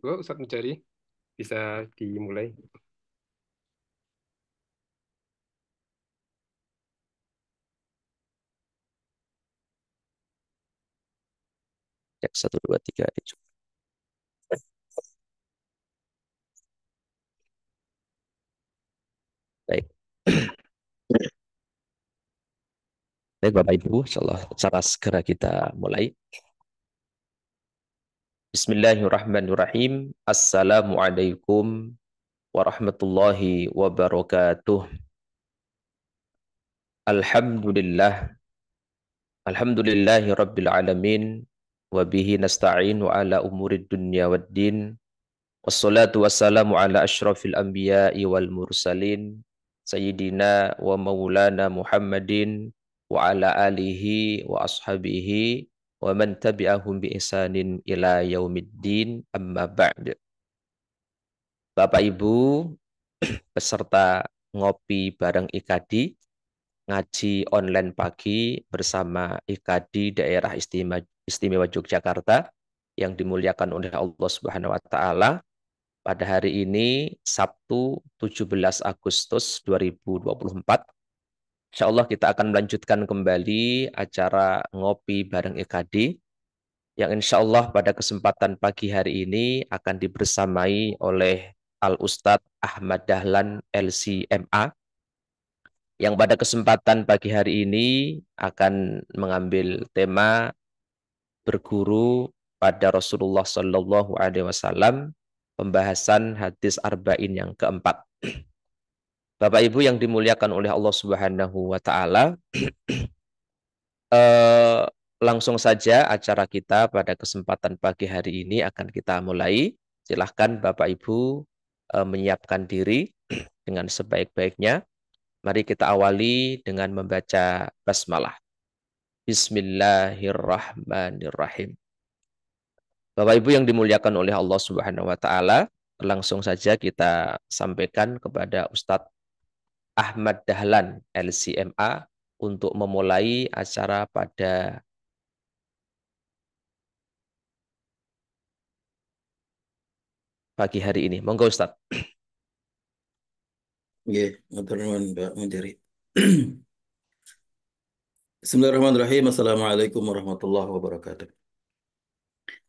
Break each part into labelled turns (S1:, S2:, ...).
S1: Monggo Ustadz Mujari bisa dimulai.
S2: Cek satu dua tiga. Baik. Baik Bapak Ibu, insyaallah secara segera kita mulai. Bismillahirrahmanirrahim. Assalamualaikum warahmatullahi wabarakatuh. Alhamdulillah. Alhamdulillahi rabbil alamin. Wa bihi nasta'in wa ala umurid dunya waddin. Wassalatu wassalamu ala ashrafil anbiya'i wal mursalin. Sayyidina wa maulana Muhammadin wa ala alihi wa ashabihi wa man tabi'ahum bi ihsanin ila yaumiddin amma ba'd. Bapak Ibu peserta ngopi bareng IKADI, ngaji online pagi bersama IKADI Daerah Istimewa Yogyakarta yang dimuliakan oleh Allah Subhanahu wa taala. Pada hari ini Sabtu 17 Agustus 2024, insya Allah kita akan melanjutkan kembali acara ngopi bareng IKADI yang insya Allah pada kesempatan pagi hari ini akan dibersamai oleh Al Ustadz Ahmad Dahlan LCMA yang pada kesempatan pagi hari ini akan mengambil tema berguru pada Rasulullah Shallallahu Alaihi Wasallam, pembahasan hadis arba'in yang keempat. Bapak Ibu yang dimuliakan oleh Allah Subhanahu Wa Taala, eh, langsung saja acara kita pada kesempatan pagi hari ini akan kita mulai. Silahkan Bapak Ibu menyiapkan diri dengan sebaik-baiknya. Mari kita awali dengan membaca basmalah. Bismillahirrahmanirrahim. Bapak Ibu yang dimuliakan oleh Allah Subhanahu wa taala, langsung saja kita sampaikan kepada Ustadz Ahmad Dahlan LCMA untuk memulai acara pada pagi hari ini. Monggo Ustadz.
S3: Nggih, matur nuwun Pak Mujari. Bismillahirrahmanirrahim. Assalamualaikum warahmatullahi wabarakatuh.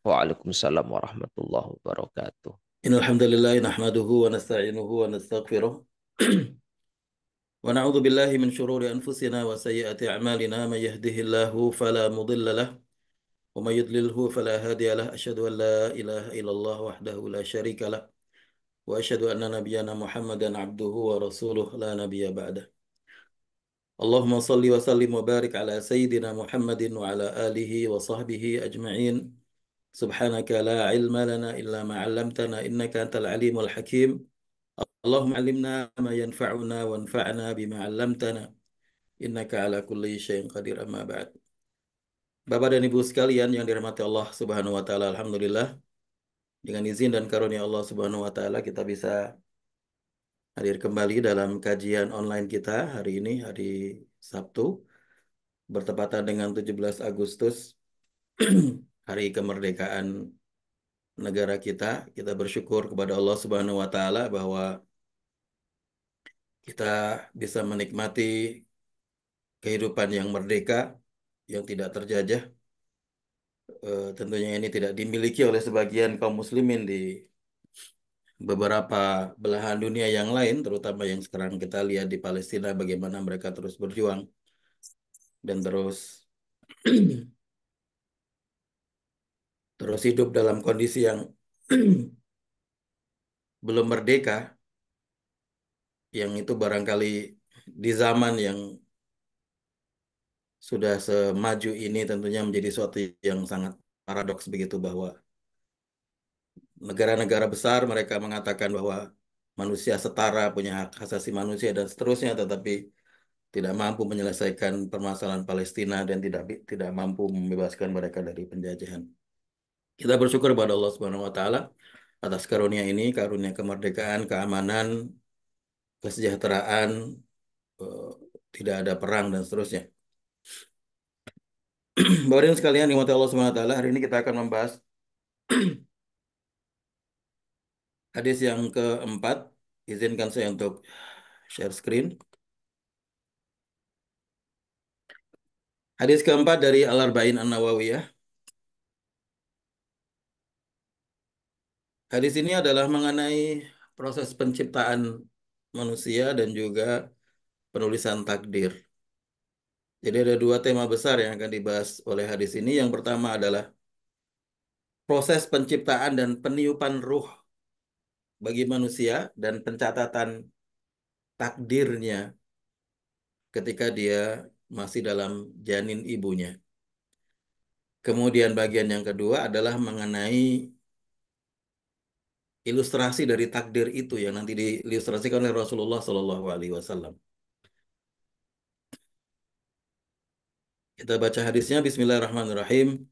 S2: Waalaikumsalam warahmatullahi wabarakatuh.
S3: Innal hamdalillah nahmaduhu wa nasta'inuhu wa nastaghfiruh. Wa na'udzu billahi min shururi anfusina wa sayyiati a'malina may yahdihillahu fala mudilla lah wa may yudlilhu fala hadiya lah. Asyhadu an la ilaha illallah wahdahu la syarika lah wa asyhadu anna nabiyyana Muhammadan abduhu wa rasuluh la nabiyya ba'dah. Allahumma salli wa sallim wa barik ala sayyidina Muhammadin wa ala alihi wa sahbihi ajma'in. Subhanaka la ilma lana illa ma 'allamtana innaka antal alimul hakim. Allahumma 'allimna ma yanfa'una wanfa'na bima 'allamtana innaka ala kulli syai'in qadir amma ba'd. Bapak dan Ibu sekalian yang dirahmati Allah Subhanahu wa taala, alhamdulillah dengan izin dan karunia Allah Subhanahu wa taala kita bisa hadir kembali dalam kajian online kita hari ini, hari Sabtu, bertepatan dengan 17 Agustus, hari kemerdekaan negara kita. Kita bersyukur kepada Allah Subhanahu wa taala bahwa kita bisa menikmati kehidupan yang merdeka, yang tidak terjajah. Tentunya ini tidak dimiliki oleh sebagian kaum muslimin di beberapa belahan dunia yang lain, terutama yang sekarang kita lihat di Palestina, bagaimana mereka terus berjuang dan terus terus hidup dalam kondisi yang belum merdeka, yang itu barangkali di zaman yang sudah semaju ini tentunya menjadi suatu yang sangat paradoks begitu, bahwa negara-negara besar mereka mengatakan bahwa manusia setara, punya hak asasi manusia dan seterusnya, tetapi tidak mampu menyelesaikan permasalahan Palestina dan tidak mampu membebaskan mereka dari penjajahan. Kita bersyukur kepada Allah Subhanahu wa taala atas karunia ini, karunia kemerdekaan, keamanan, kesejahteraan, eh, tidak ada perang dan seterusnya. Bapak dan sekalian, nikmati Allah Subhanahu wa taala, hari ini kita akan membahas Hadis yang keempat, izinkan saya untuk share screen. Hadis keempat dari Al-Arba'in An-Nawawiyah. Hadis ini adalah mengenai proses penciptaan manusia dan juga penulisan takdir. Jadi ada dua tema besar yang akan dibahas oleh hadis ini. Yang pertama adalah proses penciptaan dan peniupan ruh bagi manusia dan pencatatan takdirnya ketika dia masih dalam janin ibunya. Kemudian bagian yang kedua adalah mengenai ilustrasi dari takdir itu yang nanti diilustrasikan oleh Rasulullah Shallallahu Alaihi Wasallam. Kita baca hadisnya. Bismillahirrahmanirrahim.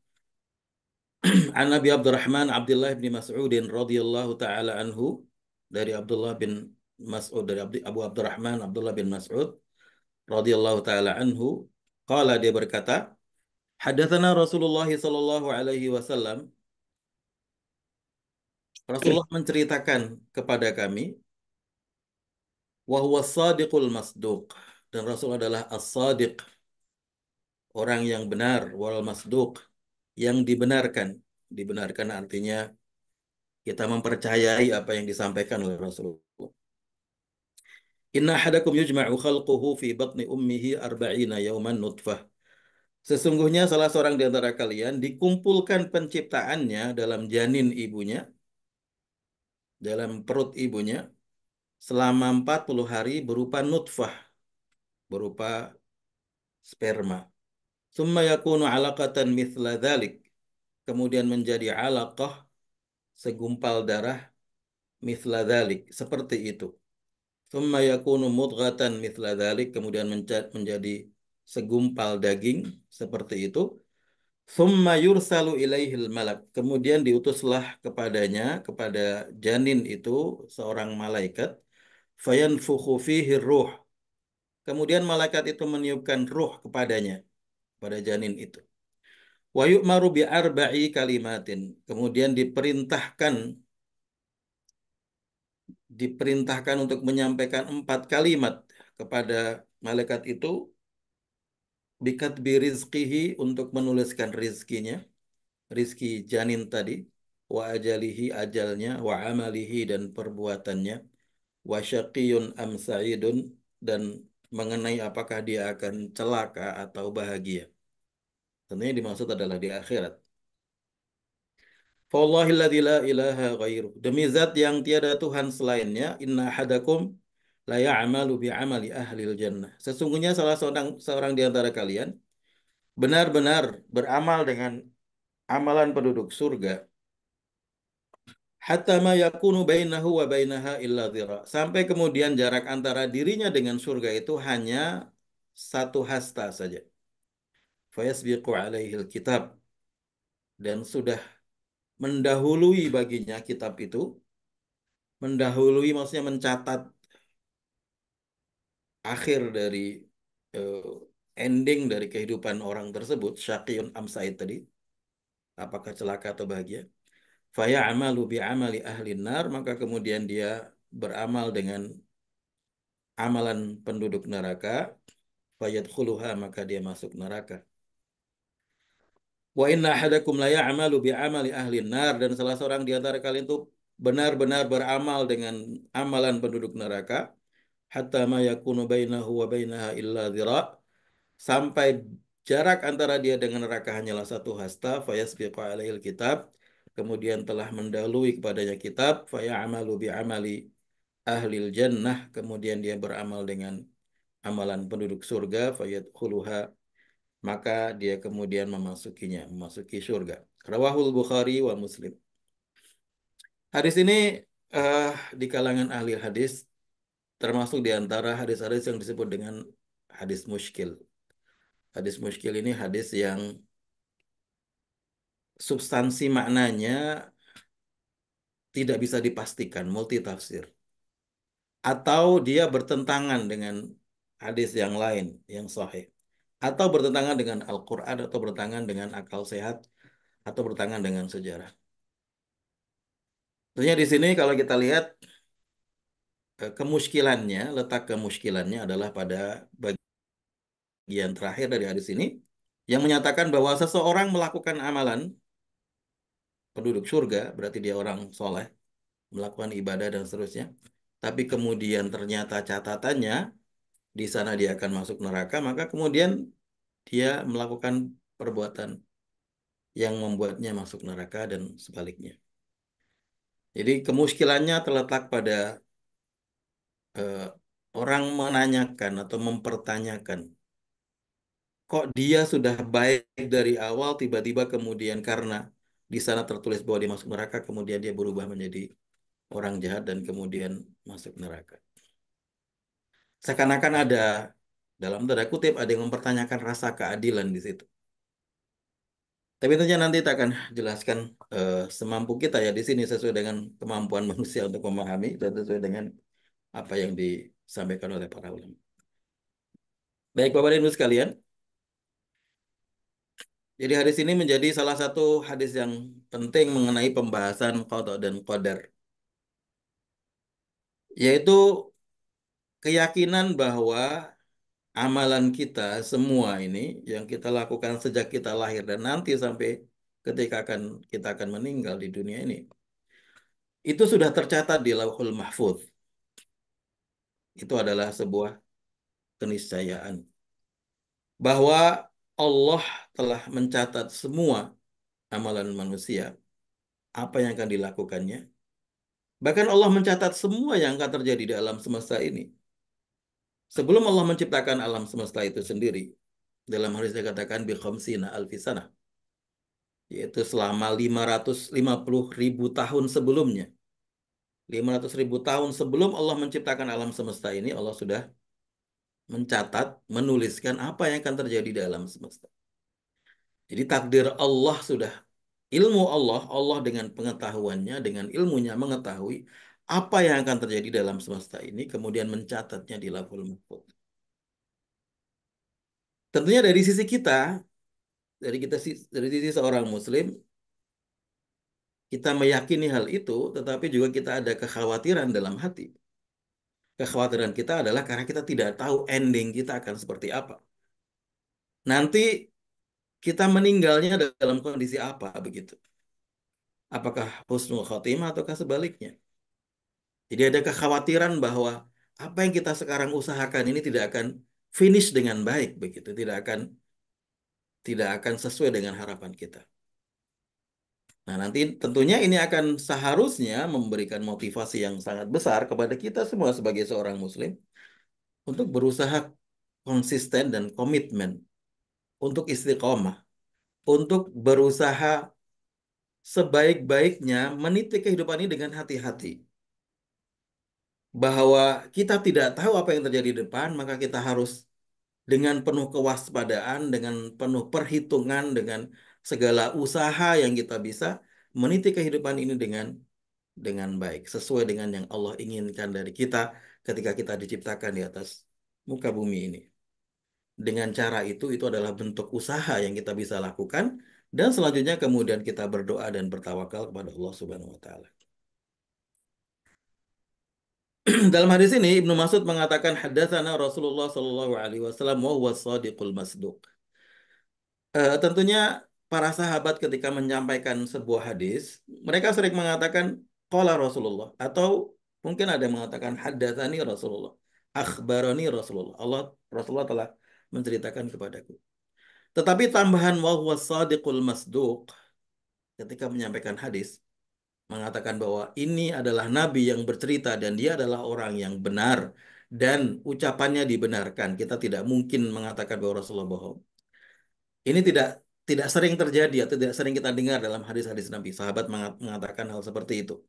S3: An Nabi Abdurrahman Abdullah bin Mas'udin radhiyallahu taala anhu, dari Abdullah bin Mas'ud, dari Abu Abdurrahman Abdullah bin Mas'ud radhiyallahu taala anhu, qala, dia berkata, hadatsana Rasulullah sallallahu alaihi wasallam, Rasulullah menceritakan kepada kami, wa huwa shadiqul masduq, dan Rasul adalah as-sadiq, orang yang benar, wal masduq, yang dibenarkan. Dibenarkan artinya kita mempercayai apa yang disampaikan oleh Rasulullah. Inna ahadakum yujma'u khalquhu fi batni ummihi arba'ina yawman nutfah. Sesungguhnya salah seorang di antara kalian dikumpulkan penciptaannya dalam janin ibunya, dalam perut ibunya, selama 40 hari berupa nutfah, berupa sperma. Summa yakunu alaqatan mithla dhalik. Kemudian menjadi alaqah, segumpal darah, mithla dhalik, seperti itu. Thumma yakunu mudghatan mithla dhalik, kemudian menjadi segumpal daging seperti itu. Thumma yursalu ilaihil malak, kemudian diutuslah kepadanya, kepada janin itu, seorang malaikat. Fayanfukhu fihi ruh, kemudian malaikat itu meniupkan ruh kepadanya, pada janin itu. Wa yu'maru bi arba'i kalimatin, kemudian diperintahkan untuk menyampaikan 4 kalimat kepada malaikat itu, bikatbi rizqihi, untuk menuliskan rizkinya, rizki janin tadi, wa ajalihi, ajalnya, wa amalihi, dan perbuatannya, wa syaqiyun am sa'idun, dan mengenai apakah dia akan celaka atau bahagia. Tentunya dimaksud adalah di akhirat. Fawallahilladzi la ilaha ghairuh, demi zat yang tiada Tuhan selainnya, inna hadakum la ya'malu bi'amali ahlil jannah. Sesungguhnya salah seorang di antara kalian benar-benar beramal dengan amalan penduduk surga, hatta ma yakunu bainahu wa bainaha illa dhira, sampai kemudian jarak antara dirinya dengan surga itu hanya 1 hasta saja. Fayasbiqu alaihil kitab, dan sudah mendahului baginya kitab itu. Mendahului maksudnya mencatat akhir dari eh, ending dari kehidupan orang tersebut, syaqiyun am sa'id tadi, apakah celaka atau bahagia. Faya amalu bi amali ahli nar, maka kemudian dia beramal dengan amalan penduduk neraka. Fayadkhuluha, maka dia masuk neraka. Wa inna ahadakum la ya'malu bi amali ahli nar, dan salah seorang di antara kalian itu benar-benar beramal dengan amalan penduduk neraka, hatta ma yakunu bainahu wa bainaha illa dhira, sampai jarak antara dia dengan neraka hanyalah 1 hasta. Fayasbiqu alaihil kitab, kemudian telah mendahului kepadanya kitab. Faya'malu bi amali ahlil jannah, kemudian dia beramal dengan amalan penduduk surga. Fayadkhuluha, maka dia kemudian memasukinya, memasuki surga. Rawahul Bukhari wa Muslim. Hadis ini eh, di kalangan ahli hadis termasuk di antara hadis-hadis yang disebut dengan hadis muskil. Hadis muskil ini hadis yang substansi maknanya tidak bisa dipastikan, multitafsir. Atau dia bertentangan dengan hadis yang lain yang sahih. Atau bertentangan dengan Al-Quran, atau bertentangan dengan akal sehat, atau bertentangan dengan sejarah. Tentunya di sini kalau kita lihat kemuskilannya, letak kemuskilannya adalah pada bagian terakhir dari hadis ini yang menyatakan bahwa seseorang melakukan amalan penduduk surga, berarti dia orang soleh, melakukan ibadah dan seterusnya. Tapi kemudian ternyata catatannya di sana dia akan masuk neraka, maka kemudian dia melakukan perbuatan yang membuatnya masuk neraka dan sebaliknya. Jadi kemuskilannya terletak pada eh, orang menanyakan atau mempertanyakan, kok dia sudah baik dari awal tiba-tiba kemudian karena di sana tertulis bahwa dia masuk neraka, kemudian dia berubah menjadi orang jahat dan kemudian masuk neraka. Seakan-akan ada dalam tanda kutip ada yang mempertanyakan rasa keadilan di situ. Tapi tentunya nanti kita akan jelaskan semampu kita ya di sini sesuai dengan kemampuan manusia untuk memahami dan sesuai dengan apa yang disampaikan oleh para ulama. Baik Bapak dan Ibu sekalian, jadi hadis ini menjadi salah satu hadis yang penting mengenai pembahasan qada dan qadar, yaitu keyakinan bahwa amalan kita semua ini yang kita lakukan sejak kita lahir dan nanti sampai ketika kita akan meninggal di dunia ini, itu sudah tercatat di Lauhul Mahfuz. Itu adalah sebuah keniscayaan bahwa Allah telah mencatat semua amalan manusia, apa yang akan dilakukannya. Bahkan Allah mencatat semua yang akan terjadi di alam semesta ini. Sebelum Allah menciptakan alam semesta itu sendiri, dalam hadis dikatakan bi khamsina alfi sanah, yaitu selama 550.000 tahun sebelumnya. 500.000 tahun sebelum Allah menciptakan alam semesta ini, Allah sudah mencatat, menuliskan apa yang akan terjadi di alam semesta. Jadi takdir Allah sudah, ilmu Allah, Allah dengan pengetahuannya, dengan ilmunya mengetahui apa yang akan terjadi dalam semesta ini, kemudian mencatatnya di Lauhul Mahfuz. Tentunya dari sisi kita, dari sisi seorang Muslim, kita meyakini hal itu, tetapi juga kita ada kekhawatiran dalam hati. Kekhawatiran kita adalah karena kita tidak tahu ending kita akan seperti apa. Nanti kita meninggalnya dalam kondisi apa begitu? Apakah husnul khotimah ataukah sebaliknya? Jadi ada kekhawatiran bahwa apa yang kita sekarang usahakan ini tidak akan finish dengan baik begitu, tidak akan sesuai dengan harapan kita. Nah, nanti tentunya ini akan seharusnya memberikan motivasi yang sangat besar kepada kita semua sebagai seorang muslim untuk berusaha konsisten dan komitmen, untuk istiqomah, untuk berusaha sebaik-baiknya meniti kehidupan ini dengan hati-hati. Bahwa kita tidak tahu apa yang terjadi di depan, maka kita harus dengan penuh kewaspadaan, dengan penuh perhitungan, dengan segala usaha yang kita bisa meniti kehidupan ini dengan baik, sesuai dengan yang Allah inginkan dari kita ketika kita diciptakan di atas muka bumi ini. Dengan cara itu adalah bentuk usaha yang kita bisa lakukan, dan selanjutnya kemudian kita berdoa dan bertawakal kepada Allah Subhanahu wa taala. Dalam hadis ini Ibnu Mas'ud mengatakan haddatsana Rasulullah sallallahu alaihi wasallam wa huwa shadiqul masduq. Tentunya para sahabat ketika menyampaikan sebuah hadis, mereka sering mengatakan qala Rasulullah atau mungkin ada yang mengatakan haddatsani Rasulullah, akhbarani Rasulullah. Rasulullah telah menceritakan kepadaku. Tetapi tambahan wa huwa shadiqul masduq ketika menyampaikan hadis mengatakan bahwa ini adalah nabi yang bercerita dan dia adalah orang yang benar dan ucapannya dibenarkan. Kita tidak mungkin mengatakan bahwa Rasulullah bohong. Ini tidak sering terjadi atau tidak sering kita dengar dalam hadis-hadis Nabi. Sahabat mengatakan hal seperti itu.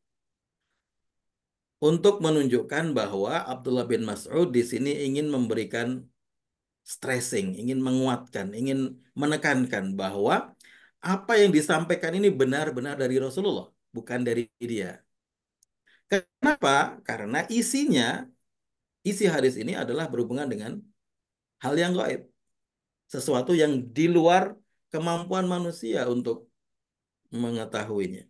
S3: Untuk menunjukkan bahwa Abdullah bin Mas'ud di sini ingin memberikan stressing, ingin menguatkan, ingin menekankan bahwa apa yang disampaikan ini benar-benar dari Rasulullah, bukan dari dia. Kenapa? Karena isi hadis ini adalah berhubungan dengan hal yang gaib. Sesuatu yang di luar kemampuan manusia untuk mengetahuinya.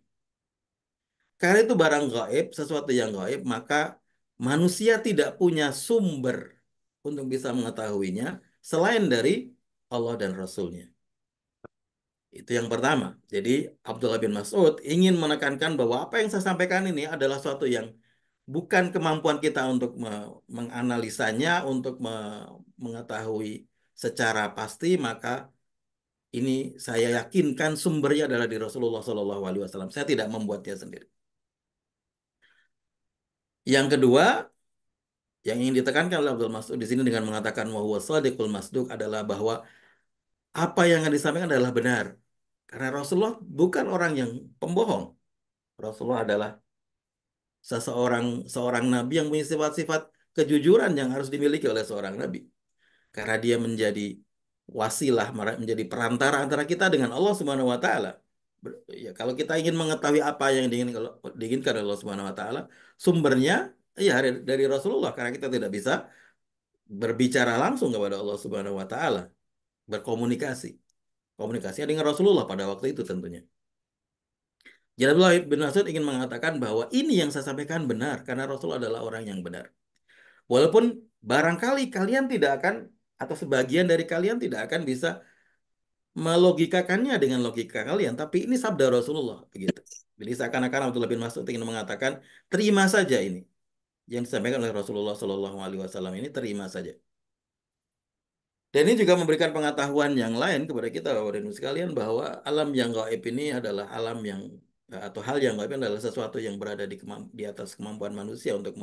S3: Karena itu barang gaib, sesuatu yang gaib, maka manusia tidak punya sumber untuk bisa mengetahuinya selain dari Allah dan Rasulnya. Itu yang pertama. Jadi Abdullah bin Mas'ud ingin menekankan bahwa apa yang saya sampaikan ini adalah suatu yang bukan kemampuan kita untuk menganalisanya, untuk mengetahui secara pasti, maka ini saya yakinkan sumbernya adalah di Rasulullah SAW. Saya tidak membuatnya sendiri. Yang kedua, yang ingin ditekankan oleh Abdul Mas'ud di sini dengan mengatakan bahwa shadiqul masduq adalah bahwa apa yang akan disampaikan adalah benar. Karena Rasulullah bukan orang yang pembohong. Rasulullah adalah seorang nabi yang punya sifat-sifat kejujuran yang harus dimiliki oleh seorang nabi. Karena dia menjadi wasilah, menjadi perantara antara kita dengan Allah Subhanahu wa taala. Ya, kalau kita ingin mengetahui apa yang diinginkan oleh Allah Subhanahu wa taala, sumbernya ya dari Rasulullah, karena kita tidak bisa berbicara langsung kepada Allah Subhanahu wa taala, berkomunikasi. Komunikasinya dengan Rasulullah pada waktu itu tentunya. Jadi Abdullah bin Mas'ud ingin mengatakan bahwa ini yang saya sampaikan benar karena Rasul adalah orang yang benar. Walaupun barangkali kalian tidak akan atau sebagian dari kalian tidak akan bisa melogikakannya dengan logika kalian, tapi ini sabda Rasulullah begitu. Jadi seakan-akan Abdullah bin Mas'ud ingin mengatakan terima saja ini yang disampaikan oleh Rasulullah Shallallahu Alaihi Wasallam ini terima saja. Dan ini juga memberikan pengetahuan yang lain kepada kita Bapak dan Ibu sekalian bahwa alam yang gaib ini adalah alam yang atau hal yang gaib adalah sesuatu yang berada di atas kemampuan manusia untuk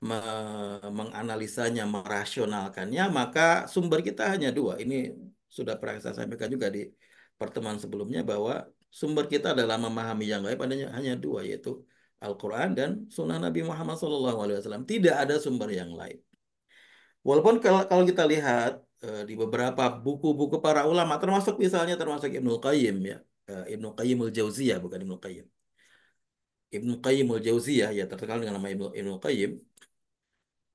S3: menganalisanya, merasionalkannya, maka sumber kita hanya dua. Ini sudah pernah saya sampaikan juga di pertemuan sebelumnya bahwa sumber kita adalah memahami yang gaib hanya dua, yaitu Al-Quran dan Sunnah Nabi Muhammad SAW. Tidak ada sumber yang lain. Walaupun kalau kita lihat di beberapa buku-buku para ulama, termasuk Ibnu Qayyim ya, Ibnu Qayyim al-Jauziyah bukan Ibnu Qayyim. Ibnu Qayyim al-Jauziyah ya terkenal dengan nama Ibnu Qayyim.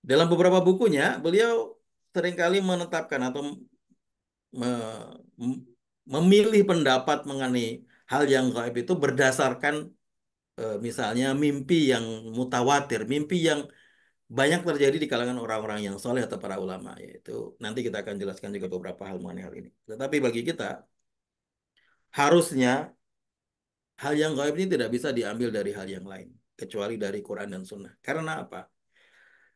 S3: Dalam beberapa bukunya, beliau seringkali menetapkan atau me- memilih pendapat mengenai hal yang gaib itu berdasarkan misalnya mimpi yang mutawatir, mimpi yang banyak terjadi di kalangan orang-orang yang soleh atau para ulama. Yaitu nanti kita akan jelaskan juga beberapa hal mengenai hal ini. Tetapi bagi kita, harusnya hal yang gaib ini tidak bisa diambil dari hal yang lain, kecuali dari Quran dan Sunnah. Karena apa?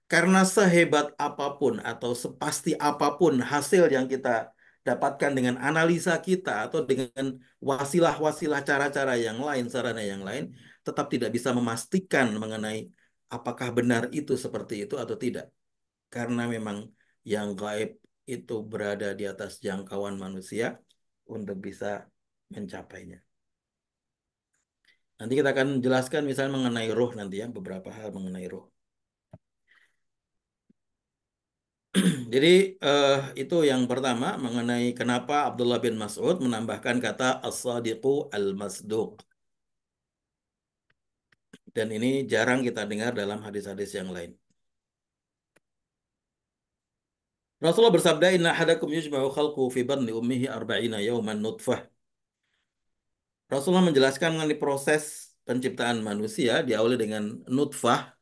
S3: Karena sehebat apapun atau sepasti apapun hasil yang kita dapatkan dengan analisa kita atau dengan wasilah-wasilah cara-cara yang lain, sarana yang lain, tetap tidak bisa memastikan mengenai apakah benar itu seperti itu atau tidak. Karena memang yang gaib itu berada di atas jangkauan manusia untuk bisa mencapainya. Nanti kita akan jelaskan misalnya mengenai roh nanti ya, beberapa hal mengenai roh. Jadi itu yang pertama mengenai kenapa Abdullah bin Mas'ud menambahkan kata as-sadiqu al-masduq. Dan ini jarang kita dengar dalam hadis-hadis yang lain. Rasulullah bersabda, "Inna ahadakum yujma'u khalqu fi batni ummihi arba'ina yawman nutfah." Rasulullah menjelaskan mengenai proses penciptaan manusia diawali dengan nutfah.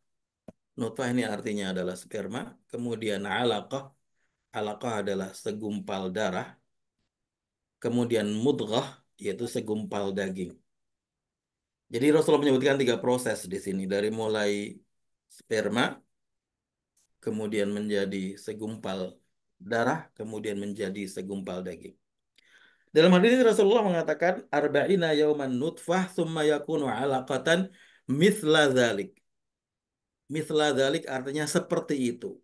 S3: Nutfah ini artinya adalah sperma, kemudian alaqah. Alaqah adalah segumpal darah. Kemudian mudghah, yaitu segumpal daging. Jadi Rasulullah menyebutkan tiga proses di sini. Dari mulai sperma, kemudian menjadi segumpal darah, kemudian menjadi segumpal daging. Dalam hal ini Rasulullah mengatakan arba'ina yauman nutfah summa yakunu alaqatan mithla dzalik. Mithla dzalik artinya seperti itu.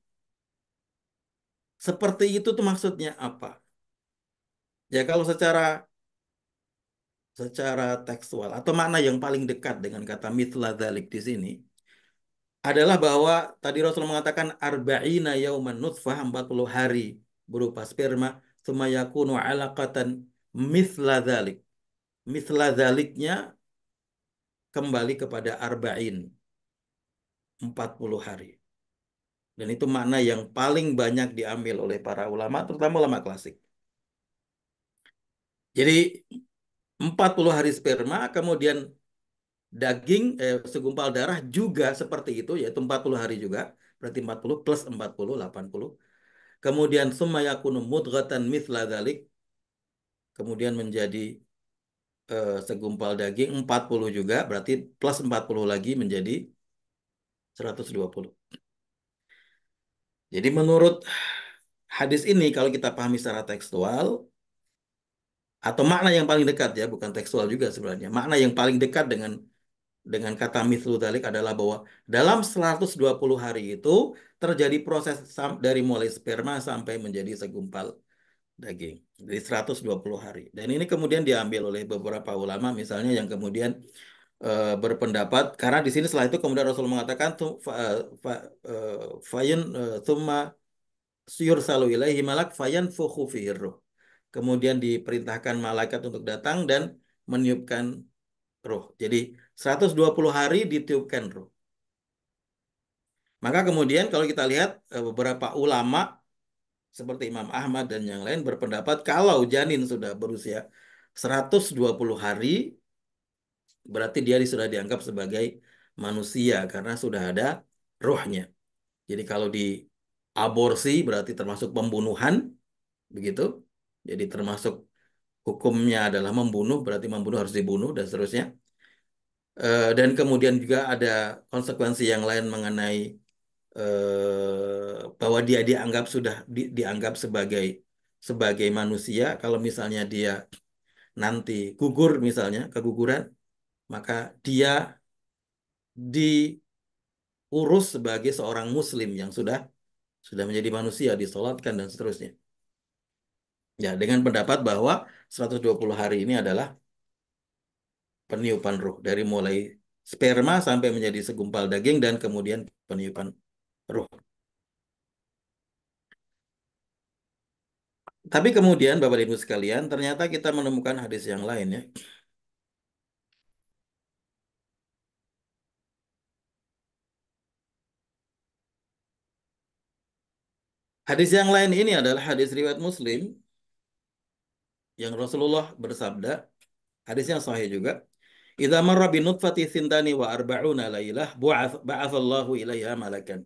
S3: Seperti itu tuh maksudnya apa? Ya kalau secara tekstual atau makna yang paling dekat dengan kata mithla dzalik di sini adalah bahwa tadi Rasul mengatakan arba'ina yauman nutfah 40 hari berupa sperma summa yakunu alaqatan mithla dzalik. Mithla dzaliknya kembali kepada arba'in 40 hari. Dan itu makna yang paling banyak diambil oleh para ulama, terutama ulama klasik. Jadi 40 hari sperma, kemudian segumpal darah juga seperti itu, yaitu 40 hari juga. Berarti 40 plus 40, 80. Kemudian summa yakunu mudghatan mithla dzalik, kemudian menjadi segumpal daging 40 juga, berarti plus 40 lagi menjadi 120. Jadi menurut hadis ini kalau kita pahami secara tekstual atau makna yang paling dekat ya, bukan tekstual juga sebenarnya. Makna yang paling dekat dengan kata mithlu dzalik adalah bahwa dalam 120 hari itu terjadi proses dari mulai sperma sampai menjadi segumpal daging. Jadi 120 hari. Dan ini kemudian diambil oleh beberapa ulama misalnya yang kemudian berpendapat karena di sini setelah itu kemudian Rasul mengatakan fayin thumma yursalu ilaihi malak fayanfukhu fihi ruh. Kemudian diperintahkan malaikat untuk datang dan meniupkan ruh. Jadi 120 hari ditiupkan ruh. Maka kemudian kalau kita lihat beberapa ulama seperti Imam Ahmad dan yang lain berpendapat kalau janin sudah berusia 120 hari berarti dia sudah dianggap sebagai manusia karena sudah ada ruhnya. Jadi kalau di aborsi berarti termasuk pembunuhan, begitu. Jadi termasuk hukumnya adalah membunuh, berarti membunuh harus dibunuh dan seterusnya. Dan kemudian juga ada konsekuensi yang lain mengenai bahwa dia dianggap sebagai manusia. Kalau misalnya dia nanti gugur misalnya keguguran, maka dia diurus sebagai seorang muslim yang sudah menjadi manusia, disolatkan dan seterusnya. Ya, dengan pendapat bahwa 120 hari ini adalah peniupan ruh dari mulai sperma sampai menjadi segumpal daging dan kemudian peniupan ruh. Tapi kemudian Bapak Ibu sekalian, ternyata kita menemukan hadis yang lain ya. Hadis yang lain ini adalah hadis riwayat Muslim yang Rasulullah bersabda, hadis yang sahih juga. Idza marra bi nutfati thintani wa arba'una lailah ba'atsallahu ilaiha malakan.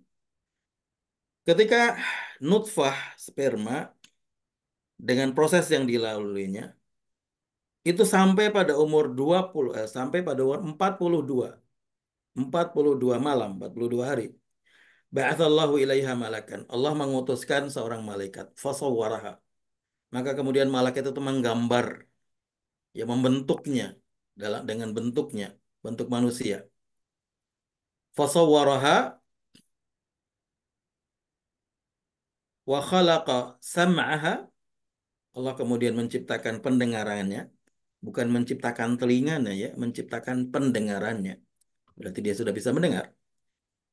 S3: Ketika nutfah sperma dengan proses yang dilaluinya itu sampai pada umur 20 sampai pada umur 42 malam, 42 hari. Ba'atsallahu ilaiha malakan. Allah mengutuskan seorang malaikat, fasawwaraha. Maka kemudian malaikat itu menggambar, ya membentuknya dengan bentuknya, bentuk manusia. Fasawwaraha wa khalaqa sam'aha. Allah kemudian menciptakan pendengarannya, bukan menciptakan telinganya ya, menciptakan pendengarannya. Berarti dia sudah bisa mendengar.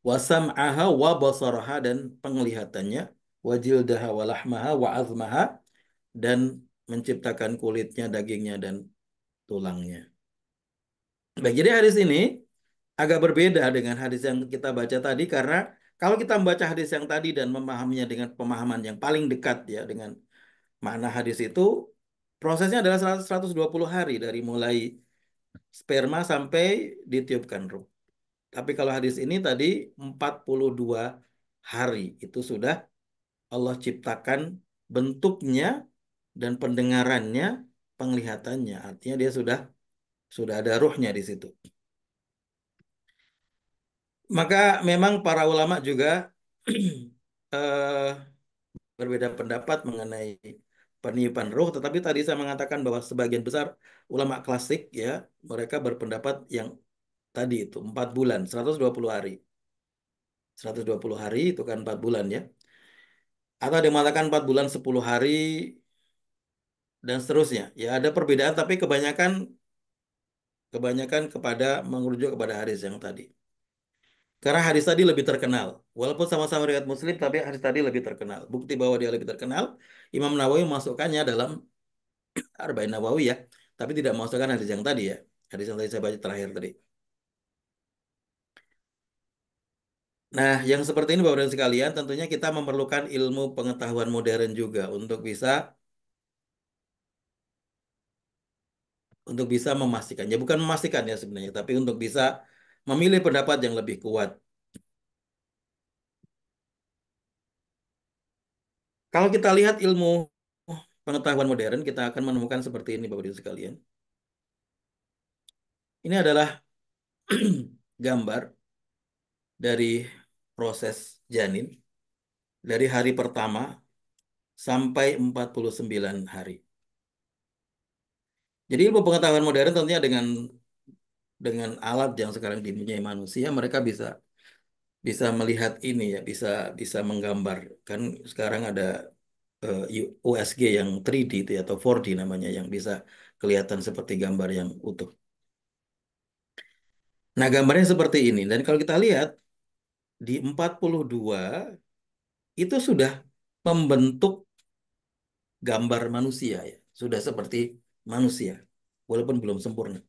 S3: Wa sam'aha wa basaraha dan penglihatannya, wa jildaha wa lahmaha wa azmaha dan menciptakan kulitnya, dagingnya dan tulangnya. Baik, jadi hadis ini agak berbeda dengan hadis yang kita baca tadi karena kalau kita membaca hadis yang tadi dan memahaminya dengan pemahaman yang paling dekat ya dengan makna hadis itu prosesnya adalah 120 hari dari mulai sperma sampai ditiupkan ruh. Tapi kalau hadis ini tadi 42 hari itu sudah Allah ciptakan bentuknya dan pendengarannya, penglihatannya. Artinya dia sudah ada ruhnya di situ. Maka memang para ulama juga eh, berbeda pendapat mengenai peniupan ruh, tetapi tadi saya mengatakan bahwa sebagian besar ulama klasik ya, mereka berpendapat yang tadi itu 4 bulan, 120 hari. 120 hari itu kan 4 bulan ya. Atau ada yang mengatakan 4 bulan 10 hari dan seterusnya. Ya ada perbedaan tapi kebanyakan merujuk kepada hadis yang tadi. Karena hadis tadi lebih terkenal. Walaupun sama-sama riwayat Muslim, tapi hadis tadi lebih terkenal. Bukti bahwa dia lebih terkenal, Imam Nawawi memasukkannya dalam Arba'in Nawawi ya. Tapi tidak memasukkan hadis yang tadi ya. Hadis yang tadi saya baca terakhir tadi. Nah, yang seperti ini Bapak dan sekalian, tentunya kita memerlukan ilmu pengetahuan modern juga untuk bisa untuk bisa memastikan. Ya bukan memastikan ya sebenarnya, tapi untuk bisa memilih pendapat yang lebih kuat. Kalau kita lihat ilmu pengetahuan modern, kita akan menemukan seperti ini Bapak Ibu sekalian. Ini adalah gambar dari proses janin dari hari pertama sampai 49 hari. Jadi ilmu pengetahuan modern tentunya dengan alat yang sekarang dimpunyai manusia, mereka bisa bisa melihat ini ya, bisa bisa menggambar. Kan sekarang ada USG yang 3D itu ya, atau 4D namanya, yang bisa kelihatan seperti gambar yang utuh. Nah, gambarnya seperti ini. Dan kalau kita lihat di 42 itu sudah membentuk gambar manusia ya. Sudah seperti manusia walaupun belum sempurna.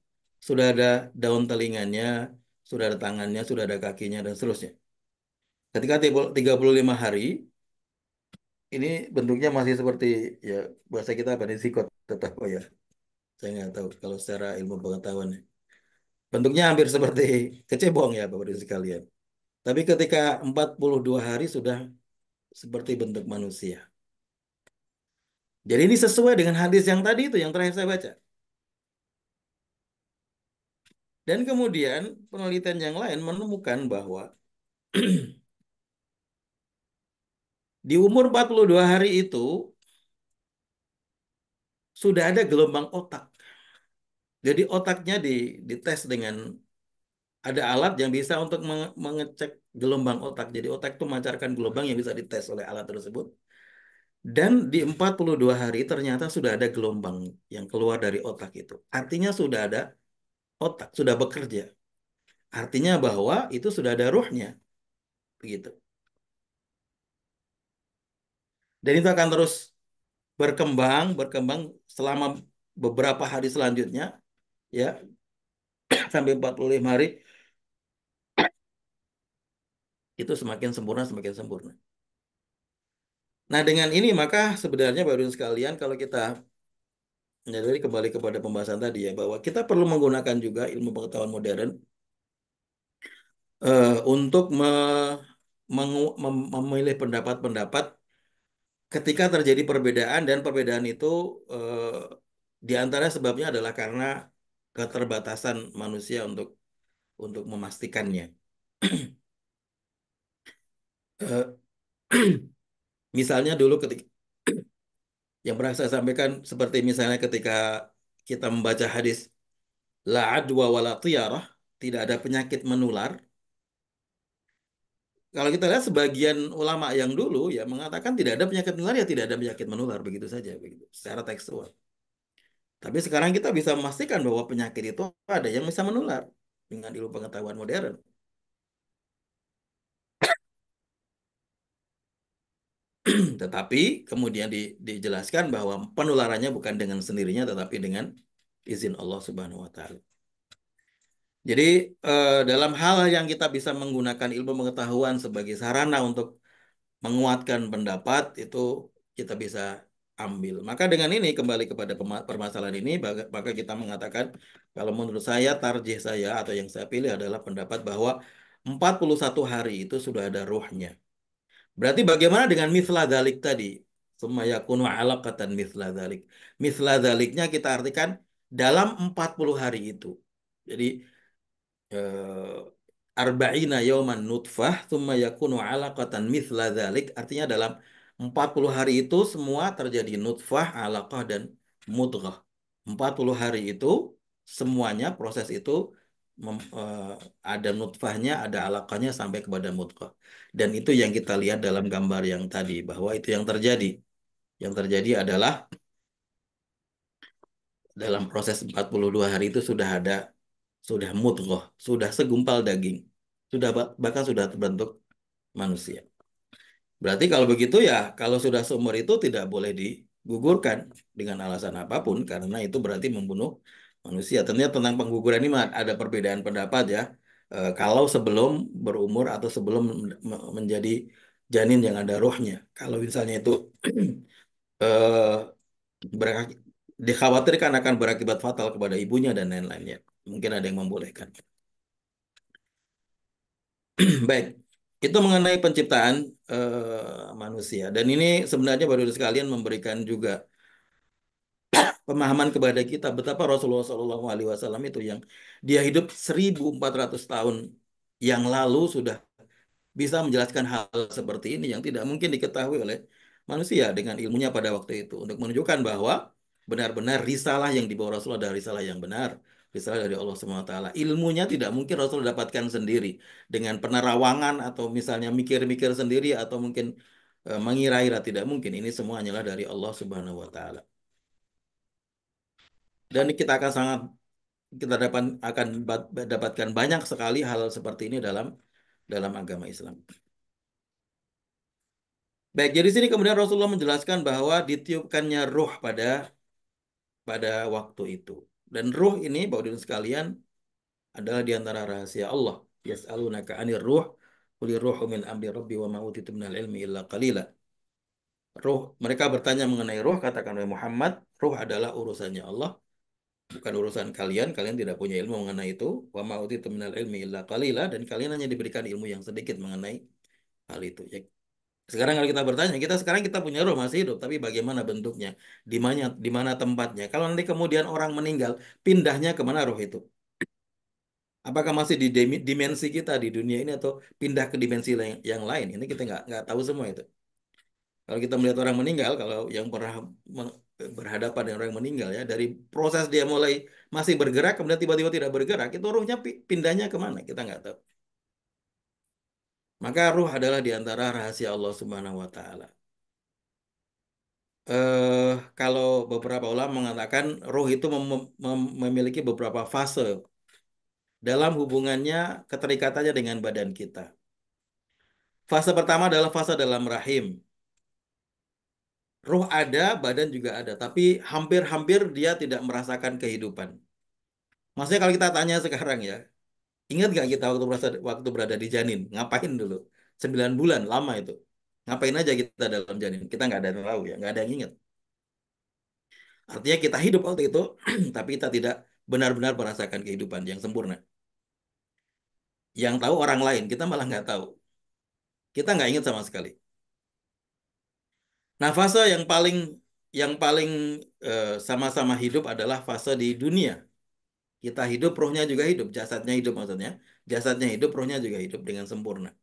S3: Sudah ada daun telinganya, sudah ada tangannya, sudah ada kakinya dan seterusnya. Ketika 35 hari ini bentuknya masih seperti ya bahasa kita apa nih sikot tetap oh ya. Saya nggak tahu kalau secara ilmu pengetahuan. Bentuknya hampir seperti kecebong ya Bapak Ibu sekalian. Tapi ketika 42 hari sudah seperti bentuk manusia. Jadi ini sesuai dengan hadis yang tadi itu yang terakhir saya baca. Dan kemudian penelitian yang lain menemukan bahwa di umur 42 hari itu sudah ada gelombang otak. Jadi otaknya dites dengan ada alat yang bisa untuk mengecek gelombang otak. Jadi otak itu memancarkan gelombang yang bisa dites oleh alat tersebut. Dan di 42 hari ternyata sudah ada gelombang yang keluar dari otak itu. Artinya sudah ada otak, sudah bekerja. Artinya bahwa itu sudah ada ruhnya. Begitu. Dan itu akan terus berkembang selama beberapa hari selanjutnya. Ya, sampai 45 hari itu semakin sempurna, semakin sempurna. Nah, dengan ini maka sebenarnya baru sekalian kalau kita jadi kembali kepada pembahasan tadi ya bahwa kita perlu menggunakan juga ilmu pengetahuan modern untuk memilih pendapat-pendapat ketika terjadi perbedaan dan perbedaan itu di antara sebabnya adalah karena keterbatasan manusia untuk memastikannya. Eh, Misalnya dulu ketika yang pernah saya sampaikan seperti misalnya ketika kita membaca hadis la adwa wala tiyarah, tidak ada penyakit menular. Kalau kita lihat sebagian ulama yang dulu ya mengatakan tidak ada penyakit menular ya tidak ada penyakit menular begitu saja begitu secara tekstual. Tapi sekarang kita bisa memastikan bahwa penyakit itu ada yang bisa menular dengan ilmu pengetahuan modern. Tetapi kemudian dijelaskan bahwa penularannya bukan dengan sendirinya tetapi dengan izin Allah Subhanahu wa taala. Jadi dalam hal yang kita bisa menggunakan ilmu pengetahuan sebagai sarana untuk menguatkan pendapat itu kita bisa ambil. Maka dengan ini kembali kepada permasalahan ini maka kita mengatakan kalau menurut saya tarjih saya atau yang saya pilih adalah pendapat bahwa 41 hari itu sudah ada ruhnya. Berarti bagaimana dengan misla dalik tadi? Summa yakunu alaqatan misla dalik. Misla daliknya kita artikan dalam 40 hari itu. Jadi arba'ina yauman nutfah thumma yakunu alaqatan mithla dzalik, artinya dalam 40 hari itu semua terjadi nutfah, alaqah dan mudghah. 40 hari itu semuanya proses itu ada nutfahnya, ada alaqahnya sampai kepada mudghah. Dan itu yang kita lihat dalam gambar yang tadi bahwa itu yang terjadi. Yang terjadi adalah dalam proses 42 hari itu sudah mudghah, sudah segumpal daging, sudah bahkan sudah terbentuk manusia. Berarti kalau begitu ya, kalau sudah seumur itu tidak boleh digugurkan dengan alasan apapun, karena itu berarti membunuh manusia. Tentunya tentang pengguguran ini ada perbedaan pendapat ya. Kalau sebelum berumur atau sebelum menjadi janin yang ada rohnya. Kalau misalnya itu eh, berkaki, dikhawatirkan akan berakibat fatal kepada ibunya dan lain-lainnya. Mungkin ada yang membolehkan. Baik, itu mengenai penciptaan manusia. Dan ini sebenarnya baru sekalian memberikan juga pemahaman kepada kita betapa Rasulullah SAW itu yang dia hidup 1400 tahun yang lalu sudah bisa menjelaskan hal seperti ini yang tidak mungkin diketahui oleh manusia dengan ilmunya pada waktu itu untuk menunjukkan bahwa benar-benar risalah yang dibawa Rasulullah adalah risalah yang benar, risalah dari Allah SWT. Ilmunya tidak mungkin Rasul dapatkan sendiri dengan penerawangan atau misalnya mikir-mikir sendiri atau mungkin mengira-ira, tidak mungkin. Ini semua hanyalah dari Allah Subhanahu wa taala. Dan kita akan sangat kita akan dapatkan banyak sekali hal seperti ini dalam dalam agama Islam. Baik, jadi sini kemudian Rasulullah menjelaskan bahwa ditiupkannya ruh pada waktu itu. Dan ruh ini, Bapak Ibu sekalian, adalah di antara rahasia Allah. Yas'alunaka 'anir ruh, qul ruhu min amri rabbi wa ma utitu minal ilmi illa qalila. Ruh, mereka bertanya mengenai ruh, katakan oleh Muhammad, ruh adalah urusannya Allah, bukan urusan kalian. Kalian tidak punya ilmu mengenai itu. Wa ma utitu minal ilmi illa qalila, dan kalian hanya diberikan ilmu yang sedikit mengenai hal itu. Ya, sekarang kalau kita bertanya, kita punya roh masih hidup, tapi bagaimana bentuknya? Di mana tempatnya? Kalau nanti kemudian orang meninggal, pindahnya kemana roh itu? Apakah masih di dimensi kita di dunia ini atau pindah ke dimensi yang lain? Ini kita nggak tahu semua itu. Kalau kita melihat orang meninggal, kalau yang pernah berhadapan dengan orang yang meninggal ya, dari proses dia mulai masih bergerak, kemudian tiba-tiba tidak bergerak, itu ruhnya pindahnya kemana? Kita nggak tahu. Maka ruh adalah di antara rahasia Allah Subhanahu wa taala. Kalau beberapa ulama mengatakan roh itu memiliki beberapa fase dalam hubungannya keterikatannya dengan badan kita. Fase pertama adalah fase dalam rahim. Roh ada, badan juga ada, tapi hampir-hampir dia tidak merasakan kehidupan. Maksudnya kalau kita tanya sekarang ya, ingat gak kita waktu berada di janin? Ngapain dulu? 9 bulan, lama itu. Ngapain aja kita dalam janin? Kita nggak ada yang tahu ya, nggak ada yang ingat. Artinya kita hidup waktu itu, tapi kita tidak benar-benar merasakan kehidupan yang sempurna. Yang tahu orang lain, kita malah nggak tahu. Kita nggak ingat sama sekali. Nah, fase yang paling sama-sama hidup adalah fase di dunia. Kita hidup, rohnya juga hidup, jasadnya hidup maksudnya. Jasadnya hidup, rohnya juga hidup dengan sempurna.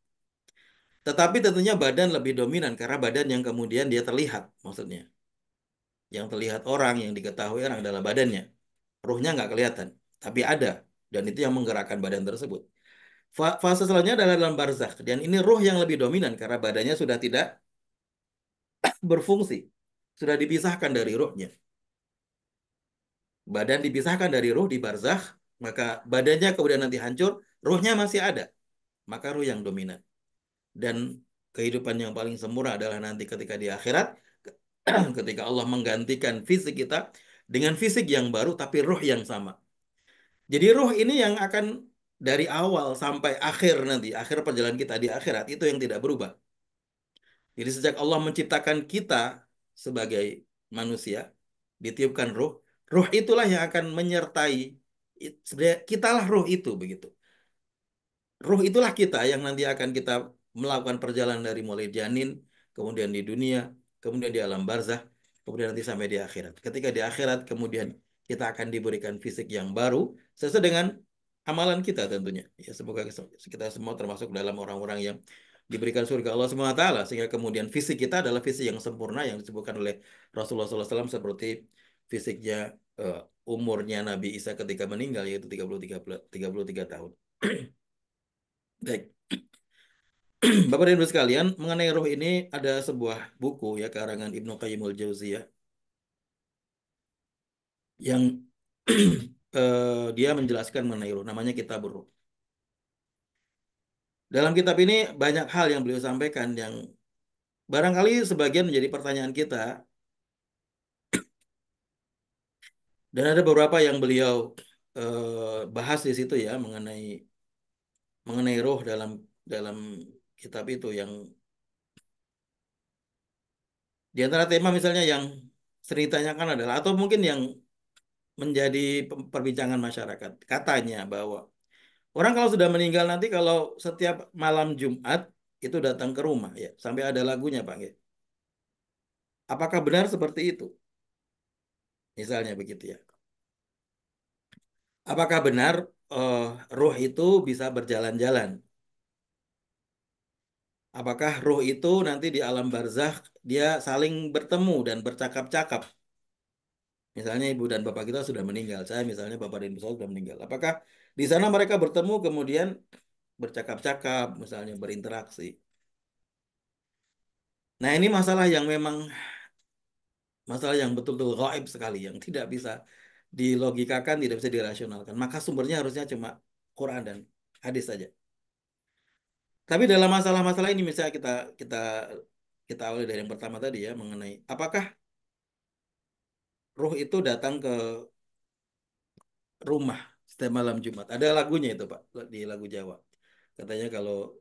S3: Tetapi tentunya badan lebih dominan karena badan yang kemudian dia terlihat maksudnya. Yang terlihat orang, yang diketahui orang adalah badannya. Ruhnya nggak kelihatan, tapi ada. Dan itu yang menggerakkan badan tersebut. Fase selanjutnya adalah dalam barzakh. Dan ini ruh yang lebih dominan karena badannya sudah tidak berfungsi. Sudah dipisahkan dari ruhnya. Badan dipisahkan dari ruh di barzakh, maka badannya kemudian nanti hancur, ruhnya masih ada. Maka ruh yang dominan. Dan kehidupan yang paling sempurna adalah nanti ketika di akhirat, ketika Allah menggantikan fisik kita dengan fisik yang baru tapi ruh yang sama. Jadi ruh ini yang akan dari awal sampai akhir nanti, akhir perjalanan kita di akhirat itu yang tidak berubah. Jadi sejak Allah menciptakan kita sebagai manusia, ditiupkan ruh, ruh itulah yang akan menyertai. Sebenarnya kitalah ruh itu begitu. Ruh itulah kita yang nanti akan kita melakukan perjalanan dari mulai janin, kemudian di dunia, kemudian di alam barzah, kemudian nanti sampai di akhirat. Ketika di akhirat kemudian kita akan diberikan fisik yang baru sesuai dengan amalan kita tentunya. Ya semoga kita semua termasuk dalam orang-orang yang diberikan surga Allah SWT sehingga kemudian fisik kita adalah fisik yang sempurna yang disebutkan oleh Rasulullah SAW seperti fisiknya umurnya Nabi Isa ketika meninggal yaitu 33 tahun. Baik. Bapak dan Ibu sekalian, mengenai roh ini ada sebuah buku ya karangan Ibnu Qayyimul Jauziyah yang dia menjelaskan mengenai roh, namanya Kitab Ruh. Dalam kitab ini banyak hal yang beliau sampaikan yang barangkali sebagian menjadi pertanyaan kita dan ada beberapa yang beliau bahas di situ ya mengenai roh dalam dalam kitab itu yang di antara tema misalnya yang sering ditanyakan adalah, atau mungkin yang menjadi perbincangan masyarakat, katanya bahwa orang kalau sudah meninggal nanti kalau setiap malam Jumat itu datang ke rumah ya, sampai ada lagunya Pak ya. Apakah benar seperti itu? Misalnya begitu ya. Apakah benar eh, ruh itu bisa berjalan-jalan? Apakah ruh itu nanti di alam barzakh dia saling bertemu dan bercakap-cakap? Misalnya ibu dan bapak kita sudah meninggal, saya misalnya bapak dan ibu saya sudah meninggal. Apakah di sana mereka bertemu kemudian bercakap-cakap, misalnya berinteraksi? Nah, ini masalah yang memang masalah yang betul-betul gaib sekali, yang tidak bisa dilogikakan, tidak bisa dirasionalkan. Maka sumbernya harusnya cuma Quran dan hadis saja. Tapi dalam masalah-masalah ini misalnya kita kita kita awali dari yang pertama tadi ya, mengenai apakah ruh itu datang ke rumah setiap malam Jumat. Ada lagunya itu Pak di lagu Jawa. Katanya kalau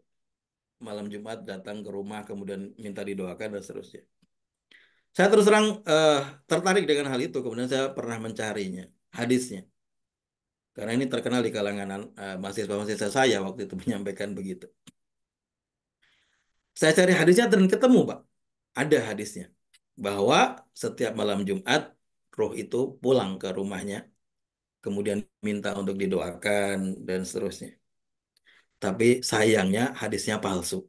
S3: malam Jumat datang ke rumah kemudian minta didoakan dan seterusnya. Saya terus terang tertarik dengan hal itu. Kemudian saya pernah mencarinya hadisnya. Karena ini terkenal di kalangan mahasiswa-mahasiswa saya waktu itu menyampaikan begitu. Saya cari hadisnya dan ketemu Pak. Ada hadisnya. Bahwa setiap malam Jumat roh itu pulang ke rumahnya. Kemudian minta untuk didoakan dan seterusnya. Tapi sayangnya hadisnya palsu.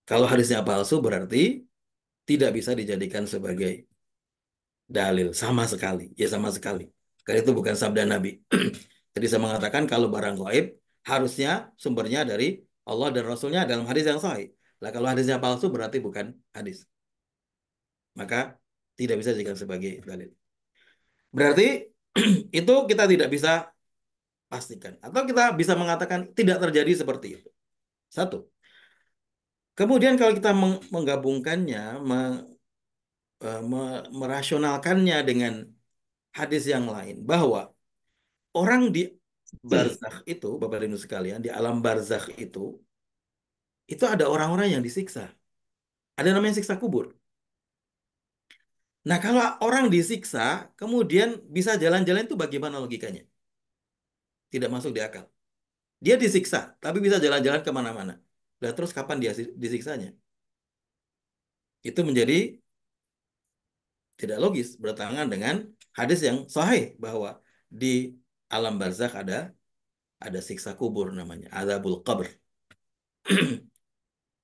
S3: Kalau hadisnya palsu berarti tidak bisa dijadikan sebagai dalil sama sekali. Ya sama sekali. Karena itu bukan sabda Nabi. Jadi saya mengatakan kalau barang gaib harusnya sumbernya dari Allah dan Rasulnya dalam hadis yang sahih. Lah kalau hadisnya palsu berarti bukan hadis. Maka tidak bisa dijadikan sebagai dalil. Berarti itu kita tidak bisa pastikan. Atau kita bisa mengatakan tidak terjadi seperti itu. Satu. Kemudian kalau kita menggabungkannya, merasionalkannya dengan hadis yang lain, bahwa orang di barzakh itu, Bapak dan Ibu sekalian, di alam barzakh itu ada orang-orang yang disiksa. Ada namanya siksa kubur. Nah, kalau orang disiksa, kemudian bisa jalan-jalan itu bagaimana logikanya? Tidak masuk di akal. Dia disiksa, tapi bisa jalan-jalan kemana-mana. Nah, terus kapan dia disiksanya? Itu menjadi tidak logis, bertentangan dengan hadis yang sahih bahwa di alam barzakh ada siksa kubur namanya, azabul qabr.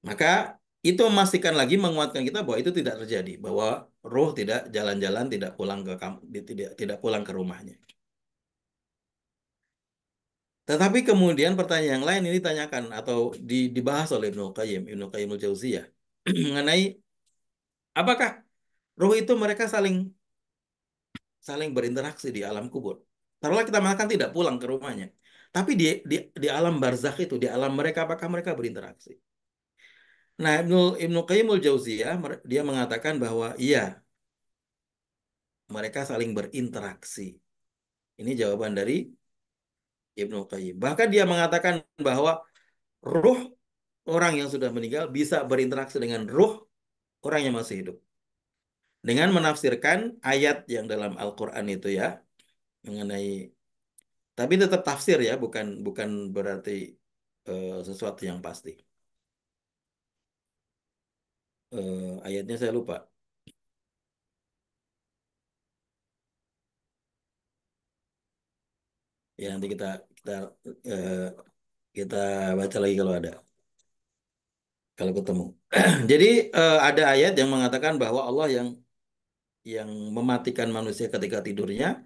S3: Maka itu memastikan lagi menguatkan kita bahwa itu tidak terjadi, bahwa roh tidak jalan-jalan, tidak pulang ke tidak pulang ke rumahnya. Tetapi kemudian pertanyaan yang lain ini ditanyakan atau dibahas oleh Ibnu Qayyim al-Jauziyah mengenai apakah roh itu mereka saling saling berinteraksi di alam kubur. Taruhlah kita makan tidak pulang ke rumahnya. Tapi di alam barzakh itu, di alam mereka, apakah mereka berinteraksi? Nah, Ibnu Qayyim al-Jauziyah dia mengatakan bahwa iya, mereka saling berinteraksi. Ini jawaban dari Ibnu Qayyim. Bahkan dia mengatakan bahwa ruh orang yang sudah meninggal bisa berinteraksi dengan ruh orang yang masih hidup. Dengan menafsirkan ayat yang dalam Al-Quran itu ya, mengenai, tapi tetap tafsir ya, bukan bukan berarti sesuatu yang pasti. Ayatnya saya lupa. Ya nanti kita eh, kita baca lagi kalau ada, kalau ketemu. Jadi ada ayat yang mengatakan bahwa Allah yang mematikan manusia ketika tidurnya,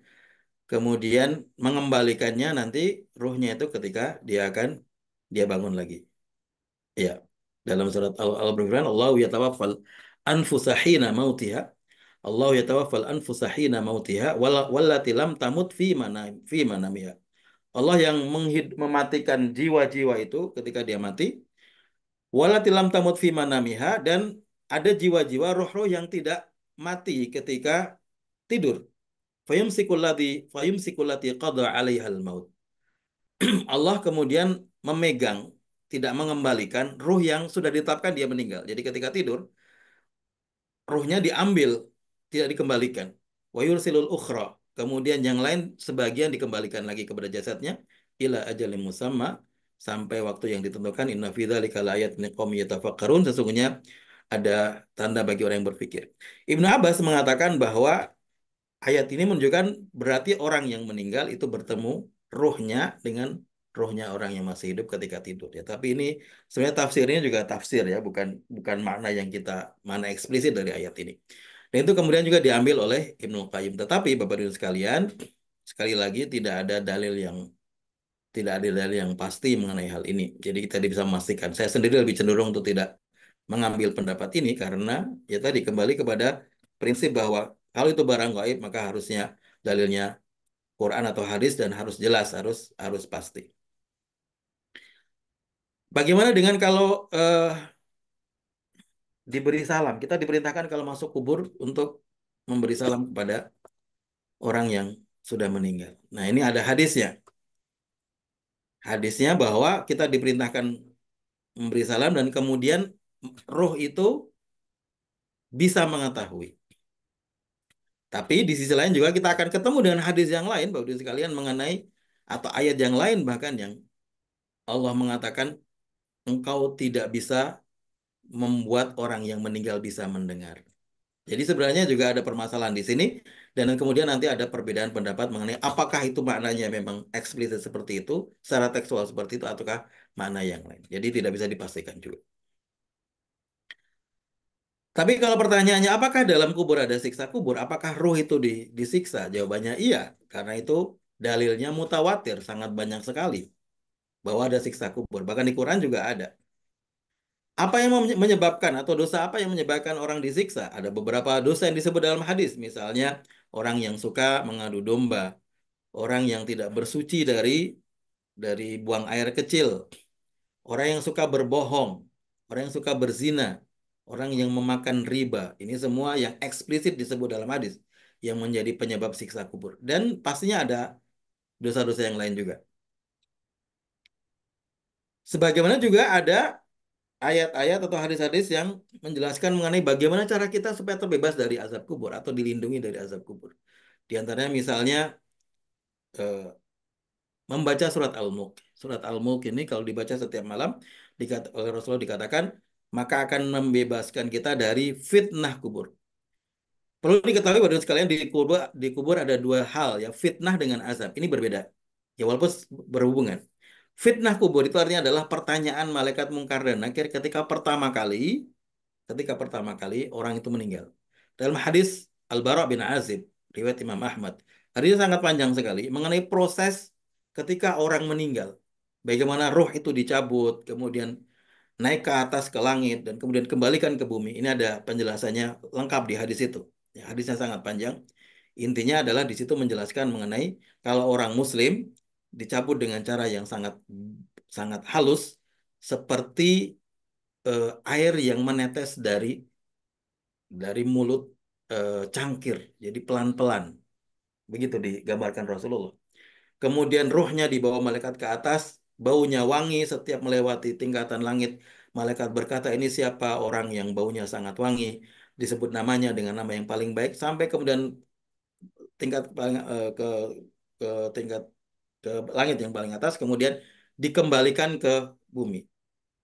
S3: kemudian mengembalikannya nanti ruhnya itu ketika dia bangun lagi. Ya, dalam surat Al berfirman, Allahu yatawaffal anfusa hina mautiha. Allahu yatawaffal anfusa hina mautiha wallati lam tamut fi manamiha. Allah yang mematikan jiwa-jiwa itu ketika dia mati. Wallati lam tamut fi manamiha, dan ada jiwa-jiwa roh-roh yang tidak mati ketika tidur. Fayumsikullati qada 'alaihal maut. Allah kemudian memegang, tidak mengembalikan ruh yang sudah ditetapkan dia meninggal. Jadi ketika tidur, ruhnya diambil, tidak dikembalikan. Wa yursilul ukhra. Kemudian yang lain sebagian dikembalikan lagi kepada jasadnya ila ajalin musamma sampai waktu yang ditentukan. Inna fi dzalika laayatin liqaumin yatafakkarun. Sesungguhnya ada tanda bagi orang yang berpikir. Ibnu Abbas mengatakan bahwa ayat ini menunjukkan berarti orang yang meninggal itu bertemu ruhnya dengan ruhnya orang yang masih hidup ketika tidur ya. Tapi ini sebenarnya tafsirnya juga tafsir ya, bukan bukan makna yang kita mana eksplisit dari ayat ini. Dan itu kemudian juga diambil oleh Ibnu Qayyim. Tetapi Bapak Ibu sekalian, sekali lagi tidak ada dalil yang pasti mengenai hal ini. Jadi kita tidak bisa memastikan. Saya sendiri lebih cenderung untuk tidak mengambil pendapat ini karena ya tadi kembali kepada prinsip bahwa kalau itu barang gaib maka harusnya dalilnya Quran atau hadis dan harus jelas, harus pasti. Bagaimana dengan kalau diberi salam? Kita diperintahkan kalau masuk kubur untuk memberi salam kepada orang yang sudah meninggal. Nah, ini ada hadisnya. Hadisnya bahwa kita diperintahkan memberi salam dan kemudian roh itu bisa mengetahui. Tapi di sisi lain juga kita akan ketemu dengan hadis yang lain, Bapak Ibu sekalian, mengenai atau ayat yang lain bahkan yang Allah mengatakan engkau tidak bisa membuat orang yang meninggal bisa mendengar. Jadi sebenarnya juga ada permasalahan di sini dan kemudian nanti ada perbedaan pendapat mengenai apakah itu maknanya memang eksplisit seperti itu, secara tekstual seperti itu ataukah makna yang lain. Jadi tidak bisa dipastikan juga. Tapi kalau pertanyaannya apakah dalam kubur ada siksa kubur? Apakah ruh itu disiksa? Jawabannya iya, karena itu dalilnya mutawatir, sangat banyak sekali bahwa ada siksa kubur. Bahkan di Quran juga ada. Apa yang menyebabkan atau dosa apa yang menyebabkan orang disiksa? Ada beberapa dosa yang disebut dalam hadis, misalnya orang yang suka mengadu domba, orang yang tidak bersuci dari buang air kecil, orang yang suka berbohong, orang yang suka berzina, orang yang memakan riba. Ini semua yang eksplisit disebut dalam hadis yang menjadi penyebab siksa kubur. Dan pastinya ada dosa-dosa yang lain juga. Sebagaimana juga ada ayat-ayat atau hadis-hadis yang menjelaskan mengenai bagaimana cara kita supaya terbebas dari azab kubur atau dilindungi dari azab kubur. Di antaranya misalnya eh, membaca surat Al-Mulk. Surat Al-Mulk ini kalau dibaca setiap malam oleh Rasulullah dikatakan maka akan membebaskan kita dari fitnah kubur. Perlu diketahui bapak sekalian di kubur ada dua hal ya, fitnah dengan azab. Ini berbeda. Ya walaupun berhubungan. Fitnah kubur itu artinya adalah pertanyaan malaikat mungkar dan nakir ketika pertama kali orang itu meninggal. Dalam hadis Al-Bara bin Azib, riwayat Imam Ahmad, hadisnya sangat panjang sekali mengenai proses ketika orang meninggal. Bagaimana roh itu dicabut, kemudian naik ke atas ke langit dan kemudian kembalikan ke bumi. Ini ada penjelasannya lengkap di hadis itu. Ya, hadisnya sangat panjang. Intinya adalah di situ menjelaskan mengenai kalau orang Muslim dicabut dengan cara yang sangat sangat halus seperti air yang menetes dari mulut cangkir. Jadi pelan-pelan. Begitu digambarkan Rasulullah. Kemudian ruhnya dibawa malaikat ke atas, baunya wangi setiap melewati tingkatan langit. Malaikat berkata, ini siapa orang yang baunya sangat wangi. Disebut namanya dengan nama yang paling baik. Sampai kemudian tingkat paling, ke tingkat ke langit yang paling atas. Kemudian dikembalikan ke bumi.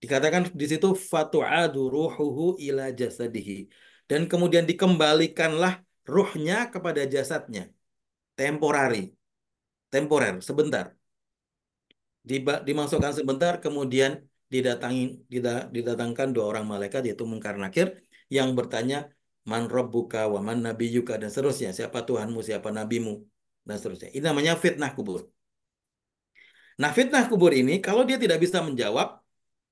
S3: Dikatakan di situ fatu'adu ruhuhu ila jasadihi. Dan kemudian dikembalikanlah ruhnya kepada jasadnya. Temporari, temporer, sebentar. Dimasukkan sebentar, kemudian didatangkan dua orang malaikat yaitu Munkar Nakir yang bertanya man rabbuka wa man nabiyyuka dan seterusnya, siapa Tuhanmu, siapa nabimu dan seterusnya. Ini namanya fitnah kubur. Nah, fitnah kubur ini kalau dia tidak bisa menjawab,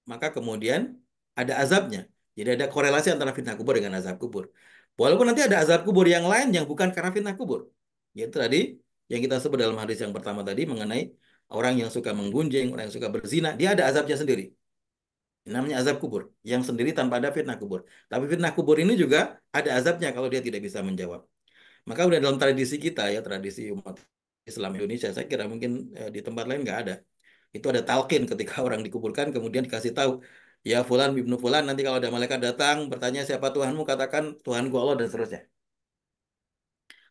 S3: maka kemudian ada azabnya. Jadi ada korelasi antara fitnah kubur dengan azab kubur. Walaupun nanti ada azab kubur yang lain yang bukan karena fitnah kubur. Yaitu tadi yang kita sebut dalam hadis yang pertama tadi mengenai orang yang suka menggunjing, orang yang suka berzina, dia ada azabnya sendiri. Namanya azab kubur, yang sendiri tanpa ada fitnah kubur. Tapi fitnah kubur ini juga ada azabnya kalau dia tidak bisa menjawab. Maka udah dalam tradisi kita ya, tradisi umat Islam Indonesia, saya kira mungkin di tempat lain nggak ada. Itu ada talqin ketika orang dikuburkan, kemudian dikasih tahu, ya Fulan ibnu Fulan, nanti kalau ada malaikat datang, bertanya siapa Tuhanmu, katakan Tuhanku Allah dan seterusnya.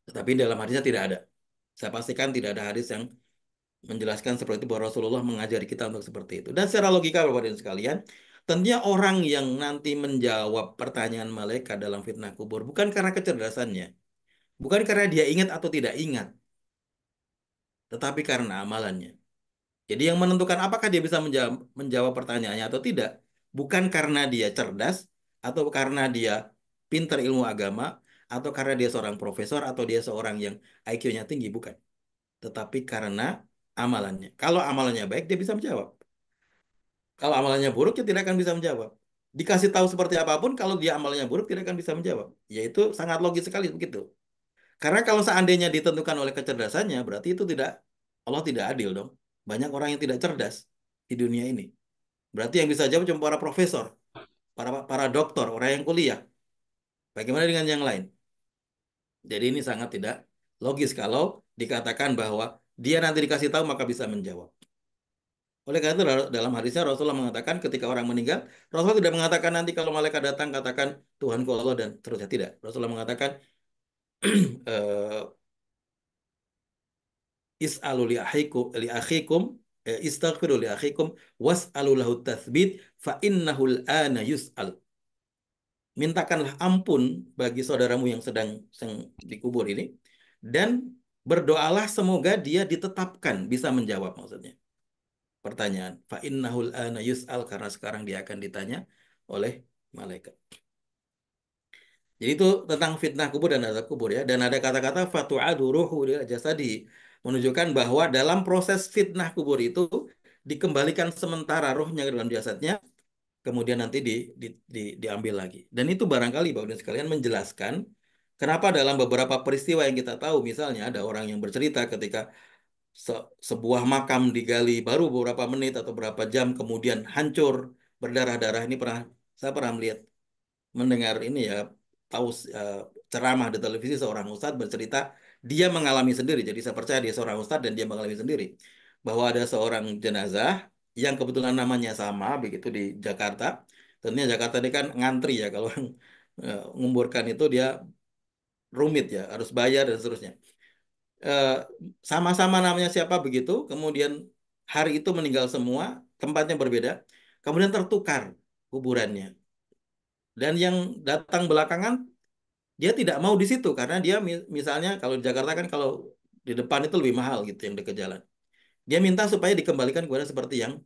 S3: Tetapi dalam hadisnya tidak ada. Saya pastikan tidak ada hadis yang menjelaskan seperti itu bahwa Rasulullah mengajari kita untuk seperti itu. Dan secara logika Bapak dan sekalian, tentunya orang yang nanti menjawab pertanyaan malaikat dalam fitnah kubur bukan karena kecerdasannya, bukan karena dia ingat atau tidak ingat, tetapi karena amalannya. Jadi yang menentukan apakah dia bisa menjawab pertanyaannya atau tidak, bukan karena dia cerdas, atau karena dia pintar ilmu agama, atau karena dia seorang profesor, atau dia seorang yang IQ-nya tinggi, bukan. Tetapi karena amalannya. Kalau amalannya baik, dia bisa menjawab. Kalau amalannya buruk, dia tidak akan bisa menjawab. Dikasih tahu seperti apapun, kalau dia amalannya buruk, tidak akan bisa menjawab. Yaitu sangat logis sekali begitu. Karena kalau seandainya ditentukan oleh kecerdasannya, berarti itu tidak, Allah tidak adil dong. Banyak orang yang tidak cerdas di dunia ini. Berarti yang bisa jawab cuma para profesor, para dokter, orang yang kuliah. Bagaimana dengan yang lain? Jadi ini sangat tidak logis kalau dikatakan bahwa dia nanti dikasih tahu maka bisa menjawab. Oleh karena itu dalam hadisnya Rasulullah mengatakan ketika orang meninggal, Rasulullah tidak mengatakan nanti kalau malaikat datang katakan Tuhanku Allah dan terusnya tidak. Rasulullah mengatakan eh, is'alu li akhikum istaghfiru li akhikum was'alu lahu tatsbit fa innahul ana yus'al. Mintakanlah ampun bagi saudaramu yang sedang dikubur ini dan berdoalah semoga dia ditetapkan bisa menjawab maksudnya pertanyaan. Fa innahul ana yus'al karena sekarang dia akan ditanya oleh malaikat. Jadi itu tentang fitnah kubur dan azab kubur ya. Dan ada kata-kata fatu'adu ruhu ila jasadi menunjukkan bahwa dalam proses fitnah kubur itu dikembalikan sementara rohnya ke dalam jasadnya, kemudian nanti diambil lagi. Dan itu barangkali Bapak dan sekalian menjelaskan kenapa dalam beberapa peristiwa yang kita tahu, misalnya ada orang yang bercerita ketika sebuah makam digali baru beberapa menit atau beberapa jam kemudian hancur berdarah-darah. Ini saya pernah mendengar ini ya, tahu ceramah di televisi seorang ustadz bercerita dia mengalami sendiri. Jadi saya percaya dia seorang ustadz dan dia mengalami sendiri bahwa ada seorang jenazah yang kebetulan namanya sama begitu di Jakarta. Tentunya Jakarta ini kan ngantri ya kalau menguburkan itu dia rumit ya, harus bayar dan seterusnya. Eh, Sama-sama namanya siapa begitu, kemudian hari itu meninggal semua, tempatnya berbeda, kemudian tertukar kuburannya. Dan yang datang belakangan dia tidak mau di situ karena dia misalnya kalau di Jakarta kan kalau di depan itu lebih mahal gitu yang dekat jalan. Dia minta supaya dikembalikan kepada seperti yang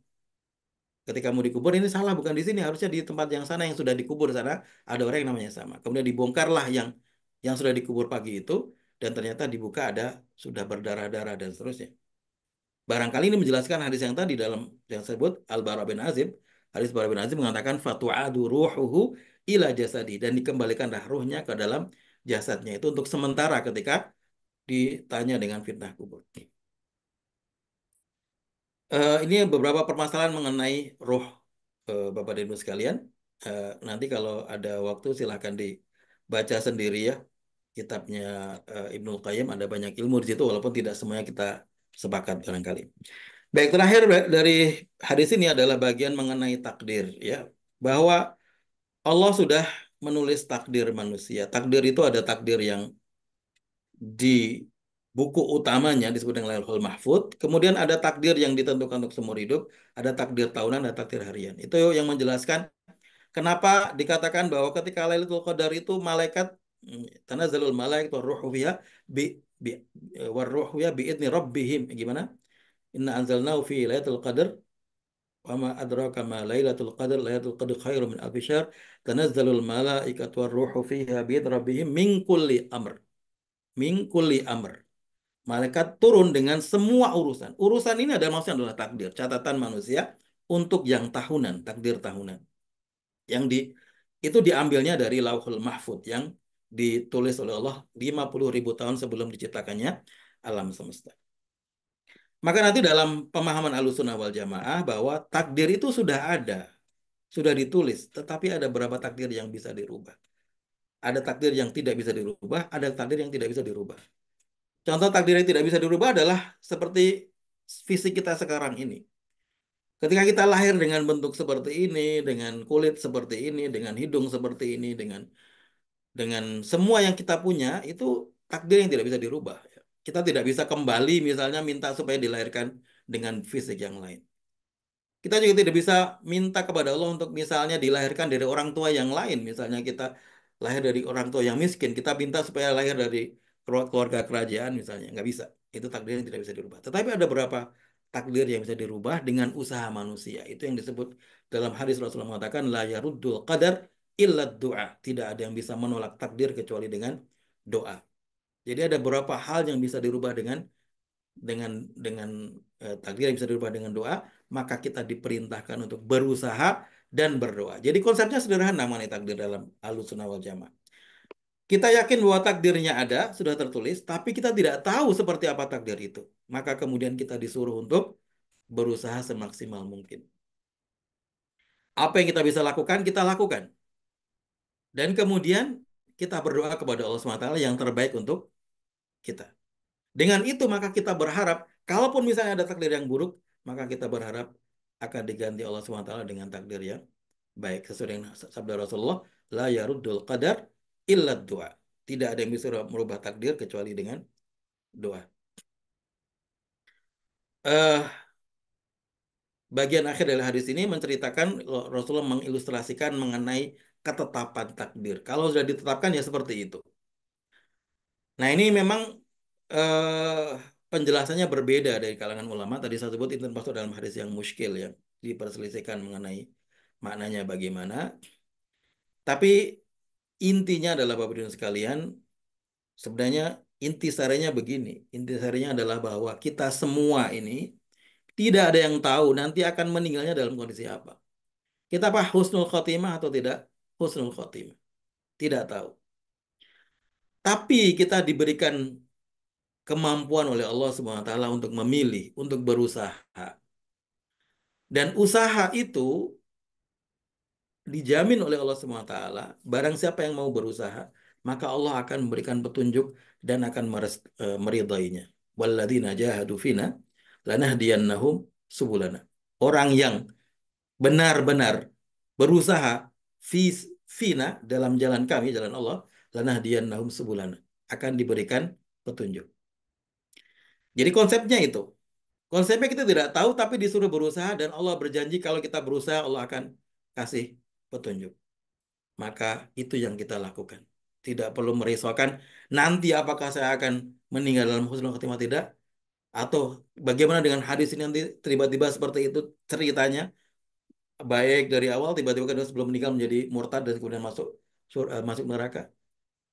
S3: ketika mau dikubur ini salah bukan di sini harusnya di tempat yang sana yang sudah dikubur sana ada orang yang namanya sama. Kemudian dibongkarlah yang sudah dikubur pagi itu dan ternyata dibuka ada sudah berdarah-darah dan seterusnya. Barangkali ini menjelaskan hadis yang tadi dalam yang sebut Al-Bara bin Azib. Hadis Bara bin Azib mengatakan fatu'adu ruhuhu ila jasadi dan dikembalikanlah ruhnya ke dalam jasadnya itu untuk sementara ketika ditanya dengan fitnah kubur. Ini beberapa permasalahan mengenai ruh Bapak dan Ibu sekalian. Nanti kalau ada waktu silahkan dibaca sendiri ya kitabnya Ibnul Qayyim ada banyak ilmu di situ walaupun tidak semuanya kita sepakat barangkali. Baik, terakhir dari hadis ini adalah bagian mengenai takdir ya. Bahwa Allah sudah menulis takdir manusia. Takdir itu ada takdir yang di buku utamanya disebut dengan Lauhul Mahfud. Kemudian ada takdir yang ditentukan untuk seumur hidup, ada takdir tahunan, ada takdir harian. Itu yang menjelaskan kenapa dikatakan bahwa ketika Lailatul Qadar itu malaikat tanazzalul malaikatu warruhu fiha bi bi warruhu fiha bi idni rabbihim. Gimana? Inna anzalnahu fi Lailatul Qadar wa ma adraka ma Lailatul Qadar. Lailatul Qadar khairum min alfi syahr. Tanazzalul malaikatu warruhu fiha bi idni rabbihim min kulli amr. Min kulli amr. Malaikat turun dengan semua urusan. Urusan ini adalah maksudnya adalah takdir, catatan manusia untuk yang tahunan, takdir tahunan. Yang itu diambilnya dari Lauhul Mahfud yang ditulis oleh Allah 50.000 tahun sebelum diciptakannya alam semesta. Maka nanti dalam pemahaman Ahlussunnah wal Jamaah bahwa takdir itu sudah ada, sudah ditulis, tetapi ada beberapa takdir yang bisa dirubah. Ada takdir yang tidak bisa dirubah, ada takdir yang tidak bisa dirubah. Contoh takdir yang tidak bisa dirubah adalah seperti fisik kita sekarang ini. Ketika kita lahir dengan bentuk seperti ini, dengan kulit seperti ini, dengan hidung seperti ini, dengan semua yang kita punya, itu takdir yang tidak bisa dirubah. Kita tidak bisa kembali misalnya minta supaya dilahirkan dengan fisik yang lain. Kita juga tidak bisa minta kepada Allah untuk misalnya dilahirkan dari orang tua yang lain. Misalnya kita lahir dari orang tua yang miskin, kita minta supaya lahir dari keluarga kerajaan misalnya. Nggak bisa. Itu takdir yang tidak bisa dirubah. Tetapi ada beberapa takdir yang bisa dirubah dengan usaha manusia. Itu yang disebut dalam hadis Rasulullah mengatakan, la yaruddul qadar illa doa. Tidak ada yang bisa menolak takdir kecuali dengan doa. Jadi ada beberapa hal yang bisa dirubah dengan takdir yang bisa dirubah dengan doa, maka kita diperintahkan untuk berusaha dan berdoa. Jadi konsepnya sederhana mengenai takdir dalam Ahlussunnah wal Jamaah. Kita yakin bahwa takdirnya ada, sudah tertulis, tapi kita tidak tahu seperti apa takdir itu. Maka kemudian kita disuruh untuk berusaha semaksimal mungkin. Apa yang kita bisa lakukan, kita lakukan. Dan kemudian kita berdoa kepada Allah SWT yang terbaik untuk kita. Dengan itu maka kita berharap, kalaupun misalnya ada takdir yang buruk, maka kita berharap akan diganti Allah SWT dengan takdir yang baik. Sesuai dengan sabda Rasulullah, la yaruddul qadar illa doa. Tidak ada yang bisa merubah takdir kecuali dengan doa. Eh, Bagian akhir dari hadis ini menceritakan Rasulullah mengilustrasikan mengenai ketetapan takdir. Kalau sudah ditetapkan ya seperti itu. Nah ini memang eh, penjelasannya berbeda dari kalangan ulama. Tadi saya sebut itu termasuk dalam hadis yang muskil yang diperselisihkan mengenai maknanya bagaimana. Tapi intinya adalah Bapak Ibu sekalian, sebenarnya intisarinya begini. Intisarinya adalah bahwa kita semua ini tidak ada yang tahu nanti akan meninggalnya dalam kondisi apa. Kita apa husnul khotimah atau tidak husnul khotimah? Tidak tahu. Tapi kita diberikan kemampuan oleh Allah Subhanahu wa taala untuk memilih, untuk berusaha. Dan usaha itu dijamin oleh Allah Subhanahu wa taala, barang siapa yang mau berusaha, maka Allah akan memberikan petunjuk dan akan meridainya. Walladzina jahadu fina lanahdiyannahum subulana. Orang yang benar-benar berusaha fina dalam jalan kami, jalan Allah, lanahdiyannahum subulana, akan diberikan petunjuk. Jadi konsepnya itu. Konsepnya kita tidak tahu tapi disuruh berusaha dan Allah berjanji kalau kita berusaha Allah akan kasih petunjuk. Maka itu yang kita lakukan. Tidak perlu merisaukan nanti apakah saya akan meninggal dalam husnul khotimah tidak atau bagaimana dengan hadis ini nanti tiba-tiba seperti itu ceritanya baik dari awal tiba-tiba kan sebelum meninggal menjadi murtad dan kemudian masuk neraka.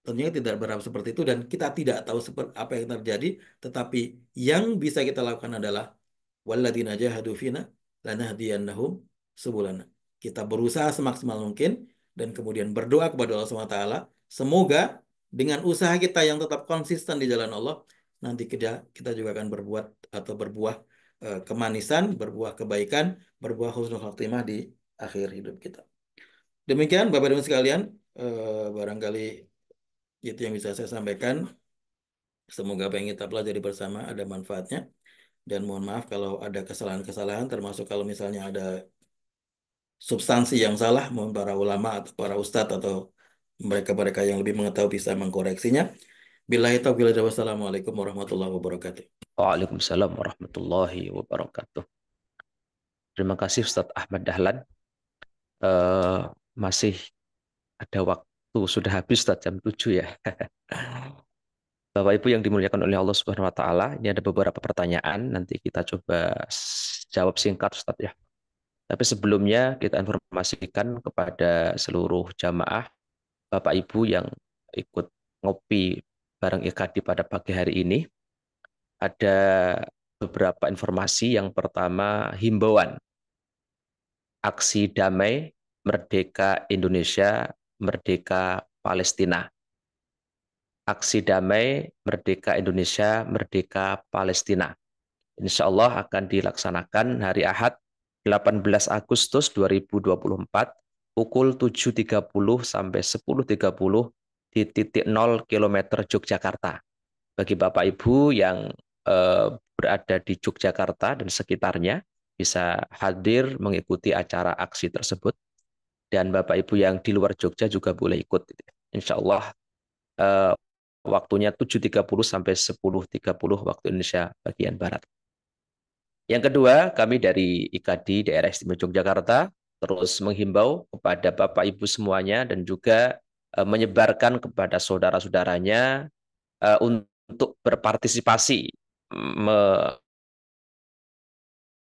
S3: Tentunya tidak berharap seperti itu dan kita tidak tahu seperti apa yang terjadi, tetapi yang bisa kita lakukan adalah walladzina jahadu fina lanahdiyannahum subulana. Kita berusaha semaksimal mungkin dan kemudian berdoa kepada Allah SWT. Semoga dengan usaha kita yang tetap konsisten di jalan Allah, nanti kita juga akan berbuat atau berbuah kemanisan, berbuah kebaikan, berbuah husnul khotimah di akhir hidup kita. Demikian Bapak Ibu sekalian, barangkali itu yang bisa saya sampaikan. Semoga apa yang kita pelajari bersama ada manfaatnya. Dan mohon maaf kalau ada kesalahan-kesalahan, termasuk kalau misalnya ada substansi yang salah, mohon para ulama atau para ustadz atau mereka-mereka yang lebih mengetahui bisa mengkoreksinya. Billahi taufiq wal hidayah. Wassalamualaikum warahmatullahi wabarakatuh.
S2: Waalaikumsalam warahmatullahi wabarakatuh. Terima kasih Ustadz Ahmad Dahlan. Eh, Masih ada waktu, sudah habis Ustadz jam 7 ya. Bapak Ibu yang dimuliakan oleh Allah Subhanahu wa taala, ini ada beberapa pertanyaan, nanti kita coba jawab singkat Ustadz ya. Tapi sebelumnya kita informasikan kepada seluruh jamaah Bapak Ibu yang ikut ngopi bareng IKADI pada pagi hari ini, ada beberapa informasi. Yang pertama, himbauan aksi damai Merdeka Indonesia, Merdeka Palestina. Aksi damai Merdeka Indonesia, Merdeka Palestina. Insya Allah akan dilaksanakan hari Ahad 18 Agustus 2024 pukul 7.30 sampai 10.30 di titik 0 km Yogyakarta. Bagi Bapak Ibu yang berada di Yogyakarta dan sekitarnya bisa hadir mengikuti acara aksi tersebut. Dan Bapak Ibu yang di luar Jogja juga boleh ikut. Insya Allah waktunya 7.30 sampai 10.30 waktu Indonesia bagian Barat. Yang kedua, kami dari IKADI Daerah Istimewa Yogyakarta terus menghimbau kepada Bapak Ibu semuanya dan juga menyebarkan kepada saudara-saudaranya untuk berpartisipasi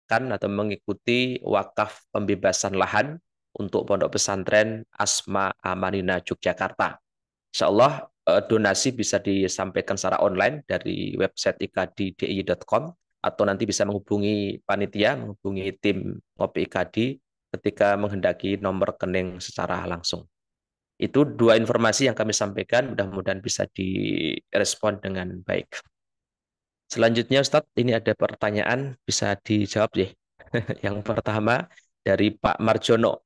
S2: atau mengikuti wakaf pembebasan lahan untuk Pondok Pesantren Asma Amanina Yogyakarta. Insya Allah donasi bisa disampaikan secara online dari website ikadi.di.com atau nanti bisa menghubungi panitia, menghubungi tim Ngopi Ikadi ketika menghendaki nomor rekening secara langsung. Itu dua informasi yang kami sampaikan, mudah-mudahan bisa direspon dengan baik. Selanjutnya Ustadz, ini ada pertanyaan, bisa dijawab ya. Yang pertama dari Pak Marjono.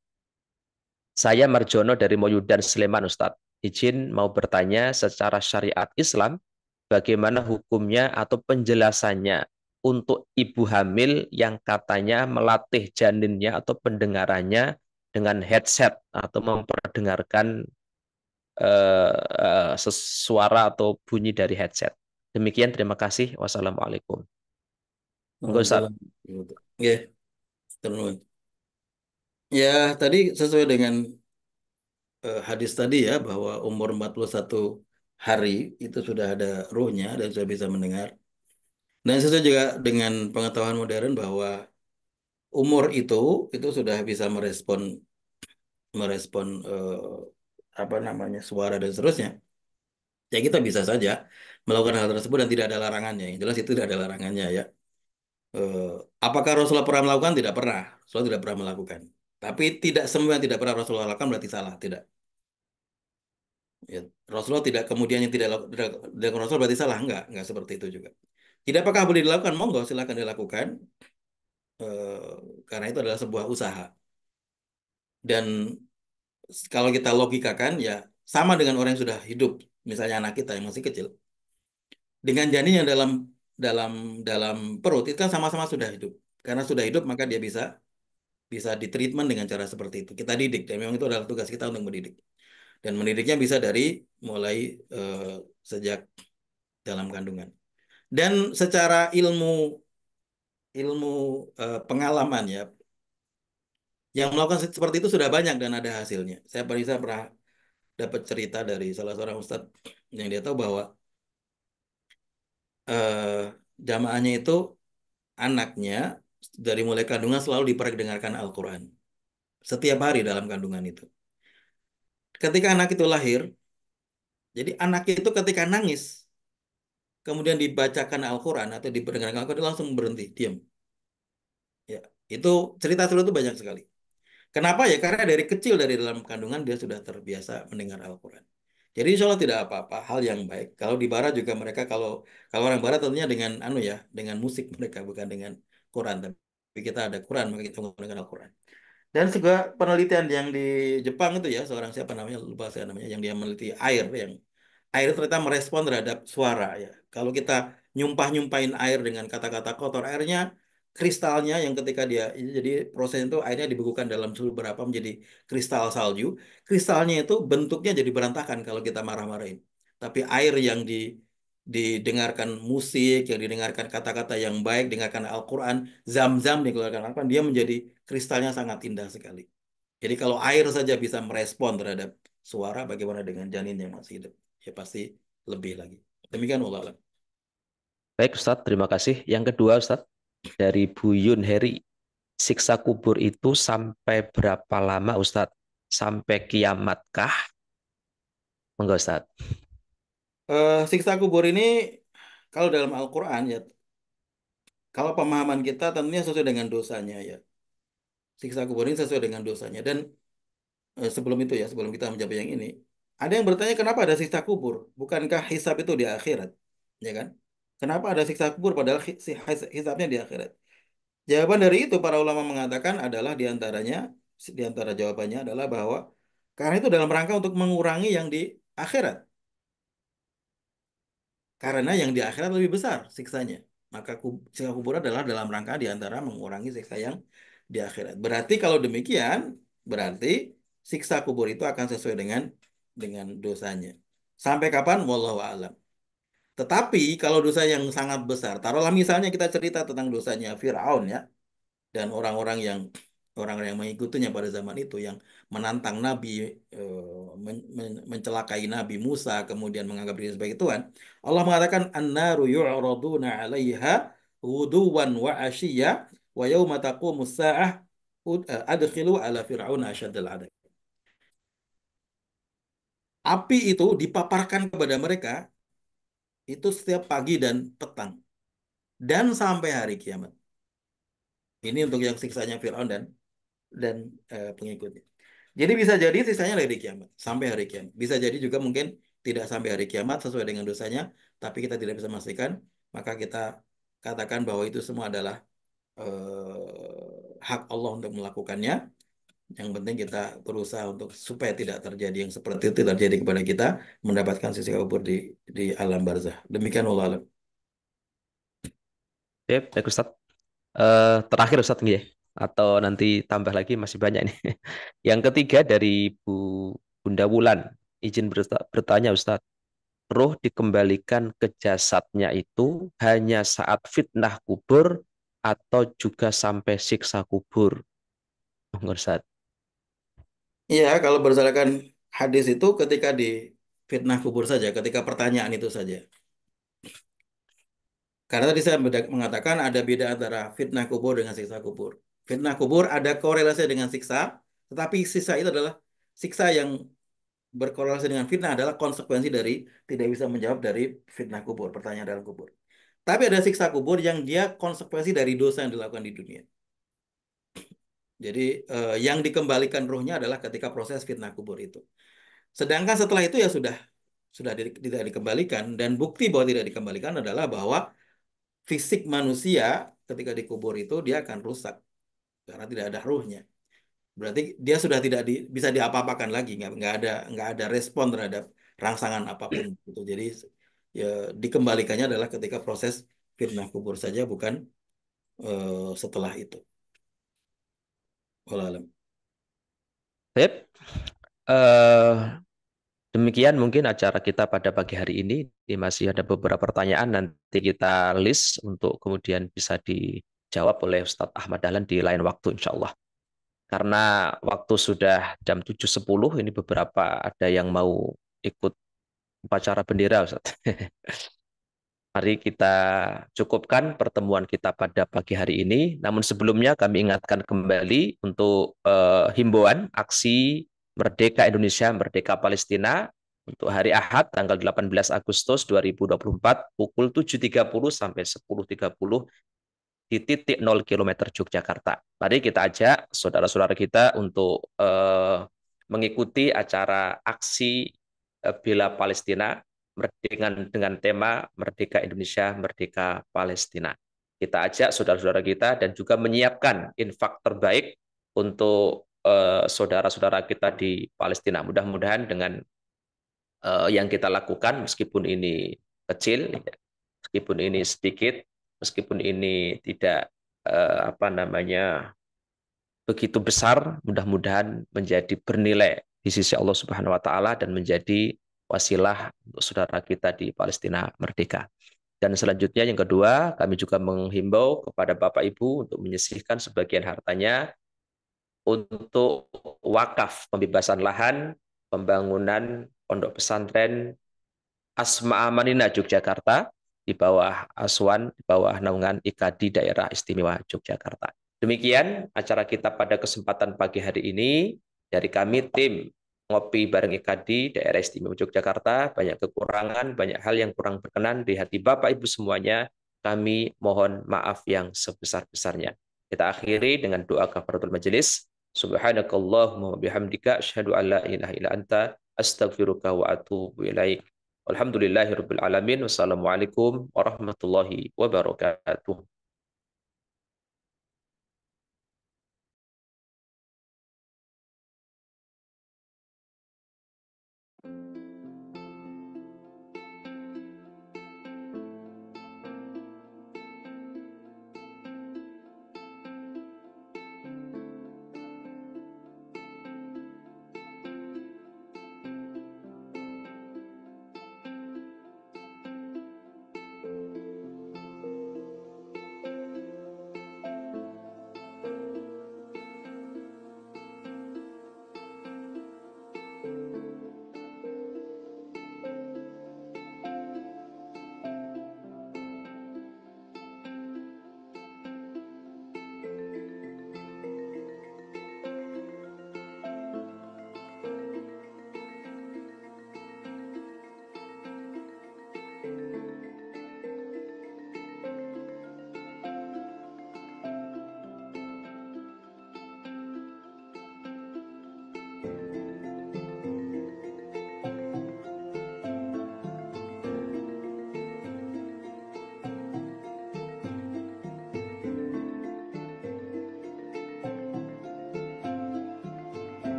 S2: Saya Marjono dari Moyudan Sleman Ustadz. Izin mau bertanya secara syariat Islam, bagaimana hukumnya atau penjelasannya untuk ibu hamil yang katanya melatih janinnya atau pendengarannya dengan headset atau memperdengarkan suara atau bunyi dari headset. Demikian, terima kasih. Wassalamualaikum. Enggak, Ustaz.
S3: Waalaikumsalam. Ya, terus. Ya, tadi sesuai dengan hadis tadi ya, bahwa umur 41 hari itu sudah ada ruhnya dan sudah bisa mendengar. Dan sesuai juga dengan pengetahuan modern bahwa umur itu sudah bisa merespon merespon apa namanya suara dan seterusnya. Ya kita bisa saja melakukan hal tersebut dan tidak ada larangannya. Yang jelas itu tidak ada larangannya ya. Eh, apakah Rasulullah pernah melakukan? Tidak pernah. Rasulullah tidak pernah melakukan. Tapi tidak semua yang tidak pernah Rasulullah lakukan berarti salah. Tidak. Ya, Rasulullah tidak kemudian yang tidak dilakukan Rasul berarti salah. Enggak seperti itu juga. Tidak apakah boleh dilakukan? Monggo silakan dilakukan. Eh, karena itu adalah sebuah usaha. Dan kalau kita logikakan ya sama dengan orang yang sudah hidup, misalnya anak kita yang masih kecil, dengan janin yang dalam dalam dalam perut itu kan sama-sama sudah hidup. Karena sudah hidup maka dia bisa bisa ditreatment dengan cara seperti itu. Kita didik dan memang itu adalah tugas kita untuk mendidik. Dan mendidiknya bisa dari mulai eh, sejak dalam kandungan. Dan secara ilmu ilmu pengalaman ya, yang melakukan seperti itu sudah banyak dan ada hasilnya. Saya pernah dapat cerita dari salah seorang ustadz yang dia tahu bahwa eh, jamaahnya itu anaknya dari mulai kandungan selalu diperdengarkan Al-Quran setiap hari dalam kandungan itu. Ketika anak itu lahir, jadi anak itu ketika nangis, kemudian dibacakan Al-Quran atau diperdengarkan Al-Quran, dia langsung berhenti, diam. Ya, itu cerita seru itu banyak sekali. Kenapa ya? Karena dari kecil dari dalam kandungan dia sudah terbiasa mendengar Al-Quran. Jadi insya Allah tidak apa-apa, hal yang baik. Kalau di Barat juga mereka kalau kalau orang Barat tentunya dengan anu ya, dengan musik mereka bukan dengan Quran. Tapi kita ada Quran maka kita menggunakan Al-Quran. Dan juga penelitian yang di Jepang itu ya, seorang siapa namanya lupa saya namanya, yang dia meneliti air yang air itu ternyata merespon terhadap suara ya. Kalau kita nyumpahin air dengan kata-kata kotor, airnya kristalnya yang ketika dia jadi proses itu airnya dibekukan dalam suhu berapa menjadi kristal salju. Kristalnya itu bentuknya jadi berantakan kalau kita marah-marahin. Tapi air yang didengarkan musik, yang didengarkan kata-kata yang baik, dengarkan Al-Quran, zam-zam dikeluarkan Al-Quran, dia menjadi kristalnya sangat indah sekali. Jadi kalau air saja bisa merespon terhadap suara, bagaimana dengan janin yang masih hidup? Ya pasti lebih lagi. Demikian wallah alam.
S2: Baik Ustadz, terima kasih. Yang kedua Ustadz, dari Bu Yun Heri. Siksa kubur itu sampai berapa lama Ustadz? Sampai kiamatkah? Enggak Ustadz.
S3: Siksa kubur ini kalau dalam Al-Quran ya, kalau pemahaman kita tentunya sesuai dengan dosanya ya. Siksa kubur ini sesuai dengan dosanya. Dan sebelum itu ya, sebelum kita menjawab yang ini, ada yang bertanya kenapa ada siksa kubur? Bukankah hisab itu di akhirat? Ya kan? Kenapa ada siksa kubur padahal hisabnya di akhirat? Jawaban dari itu para ulama mengatakan adalah di antara jawabannya adalah bahwa karena itu dalam rangka untuk mengurangi yang di akhirat. Karena yang di akhirat lebih besar siksanya. Maka siksa kubur adalah dalam rangka di antara mengurangi siksa yang di akhirat. Berarti kalau demikian, berarti siksa kubur itu akan sesuai dengan dosanya. Sampai kapan? Wallahu a'lam. Tetapi kalau dosa yang sangat besar, taruhlah misalnya kita cerita tentang dosanya Firaun ya, dan orang-orang yang mengikutinya pada zaman itu yang menantang Nabi, mencelakai Nabi Musa, kemudian menganggap diri sebagai Tuhan. Allah mengatakan annaru yu'raduna 'alaiha ghuduwan wa 'ashiyya wa yauma taqumus sa'ah adkhilu ala fir'auna asyaddal 'adab. Api itu dipaparkan kepada mereka itu setiap pagi dan petang dan sampai hari kiamat. Ini untuk yang siksanya Fir'aun dan pengikutnya. Jadi bisa jadi sisanya hari kiamat, sampai hari kiamat. Bisa jadi juga mungkin tidak sampai hari kiamat sesuai dengan dosanya, tapi kita tidak bisa memastikan, maka kita katakan bahwa itu semua adalah hak Allah untuk melakukannya. Yang penting kita berusaha untuk supaya tidak terjadi yang seperti itu terjadi kepada kita, mendapatkan sisi kubur di alam barzah. Demikian Allah alam.
S2: Oke, baik Ustaz. Terakhir Ustaz nggih ya? Atau nanti tambah lagi masih banyak nih. Yang ketiga dari Bunda Wulan, izin bertanya Ustaz. Roh dikembalikan ke jasadnya itu hanya saat fitnah kubur atau juga sampai siksa kubur? Monggo, Ustaz.
S3: Iya, kalau berdasarkan hadis itu ketika di fitnah kubur saja, ketika pertanyaan itu saja. Karena tadi saya mengatakan ada beda antara fitnah kubur dengan siksa kubur. Fitnah kubur ada korelasi dengan siksa, tetapi siksa itu adalah siksa yang berkorelasi dengan fitnah adalah konsekuensi dari tidak bisa menjawab dari fitnah kubur, pertanyaan dalam kubur. Tapi ada siksa kubur yang dia konsekuensi dari dosa yang dilakukan di dunia. Jadi yang dikembalikan ruhnya adalah ketika proses fitnah kubur itu. Sedangkan setelah itu ya sudah tidak dikembalikan dan bukti bahwa tidak dikembalikan adalah bahwa fisik manusia ketika dikubur itu dia akan rusak karena tidak ada ruhnya. Berarti dia sudah tidak bisa diapa-apakan lagi, nggak ada respon terhadap rangsangan apapun gitu. Jadi ya dikembalikannya adalah ketika proses fitnah kubur saja, bukan setelah itu. Wallahu alam.
S2: Sip. Eh, Demikian mungkin acara kita pada pagi hari ini. Ini masih ada beberapa pertanyaan nanti kita list untuk kemudian bisa dijawab oleh Ustadz Ahmad Dahlan di lain waktu insya Allah. Karena waktu sudah jam 7.10, ini beberapa ada yang mau ikut upacara bendera Ustadz. Mari kita cukupkan pertemuan kita pada pagi hari ini. Namun sebelumnya kami ingatkan kembali untuk himbauan aksi Merdeka Indonesia, Merdeka Palestina untuk hari Ahad tanggal 18 Agustus 2024 pukul 7.30 sampai 10.30 di titik 0 km Yogyakarta. Mari kita ajak saudara-saudara kita untuk mengikuti acara aksi bela Palestina dengan tema Merdeka Indonesia, Merdeka Palestina. Kita ajak saudara-saudara kita dan juga menyiapkan infak terbaik untuk saudara-saudara kita di Palestina. Mudah-mudahan dengan yang kita lakukan, meskipun ini kecil, meskipun ini sedikit, meskipun ini tidak apa namanya begitu besar, mudah-mudahan menjadi bernilai di sisi Allah Subhanahu wa taala dan menjadi wasilah untuk saudara kita di Palestina merdeka. Dan selanjutnya yang kedua, kami juga menghimbau kepada Bapak Ibu untuk menyisihkan sebagian hartanya untuk wakaf pembebasan lahan, pembangunan pondok pesantren Asma Amanina Yogyakarta di bawah Aswan, di bawah naungan IKADI Daerah Istimewa Yogyakarta. Demikian acara kita pada kesempatan pagi hari ini. Dari kami tim Ngopi bareng IKADI Daerah Istimewa Yogyakarta, banyak kekurangan, banyak hal yang kurang berkenan di hati Bapak Ibu semuanya. Kami mohon maaf yang sebesar-besarnya. Kita akhiri dengan doa kafaratul majelis. Subhanakallahumma bihamdika asyhadu an la ilaha illa anta astaghfiruka wa atubu ilaik. Alhamdulillahirabbil alamin. Wassalamualaikum warahmatullahi wabarakatuh.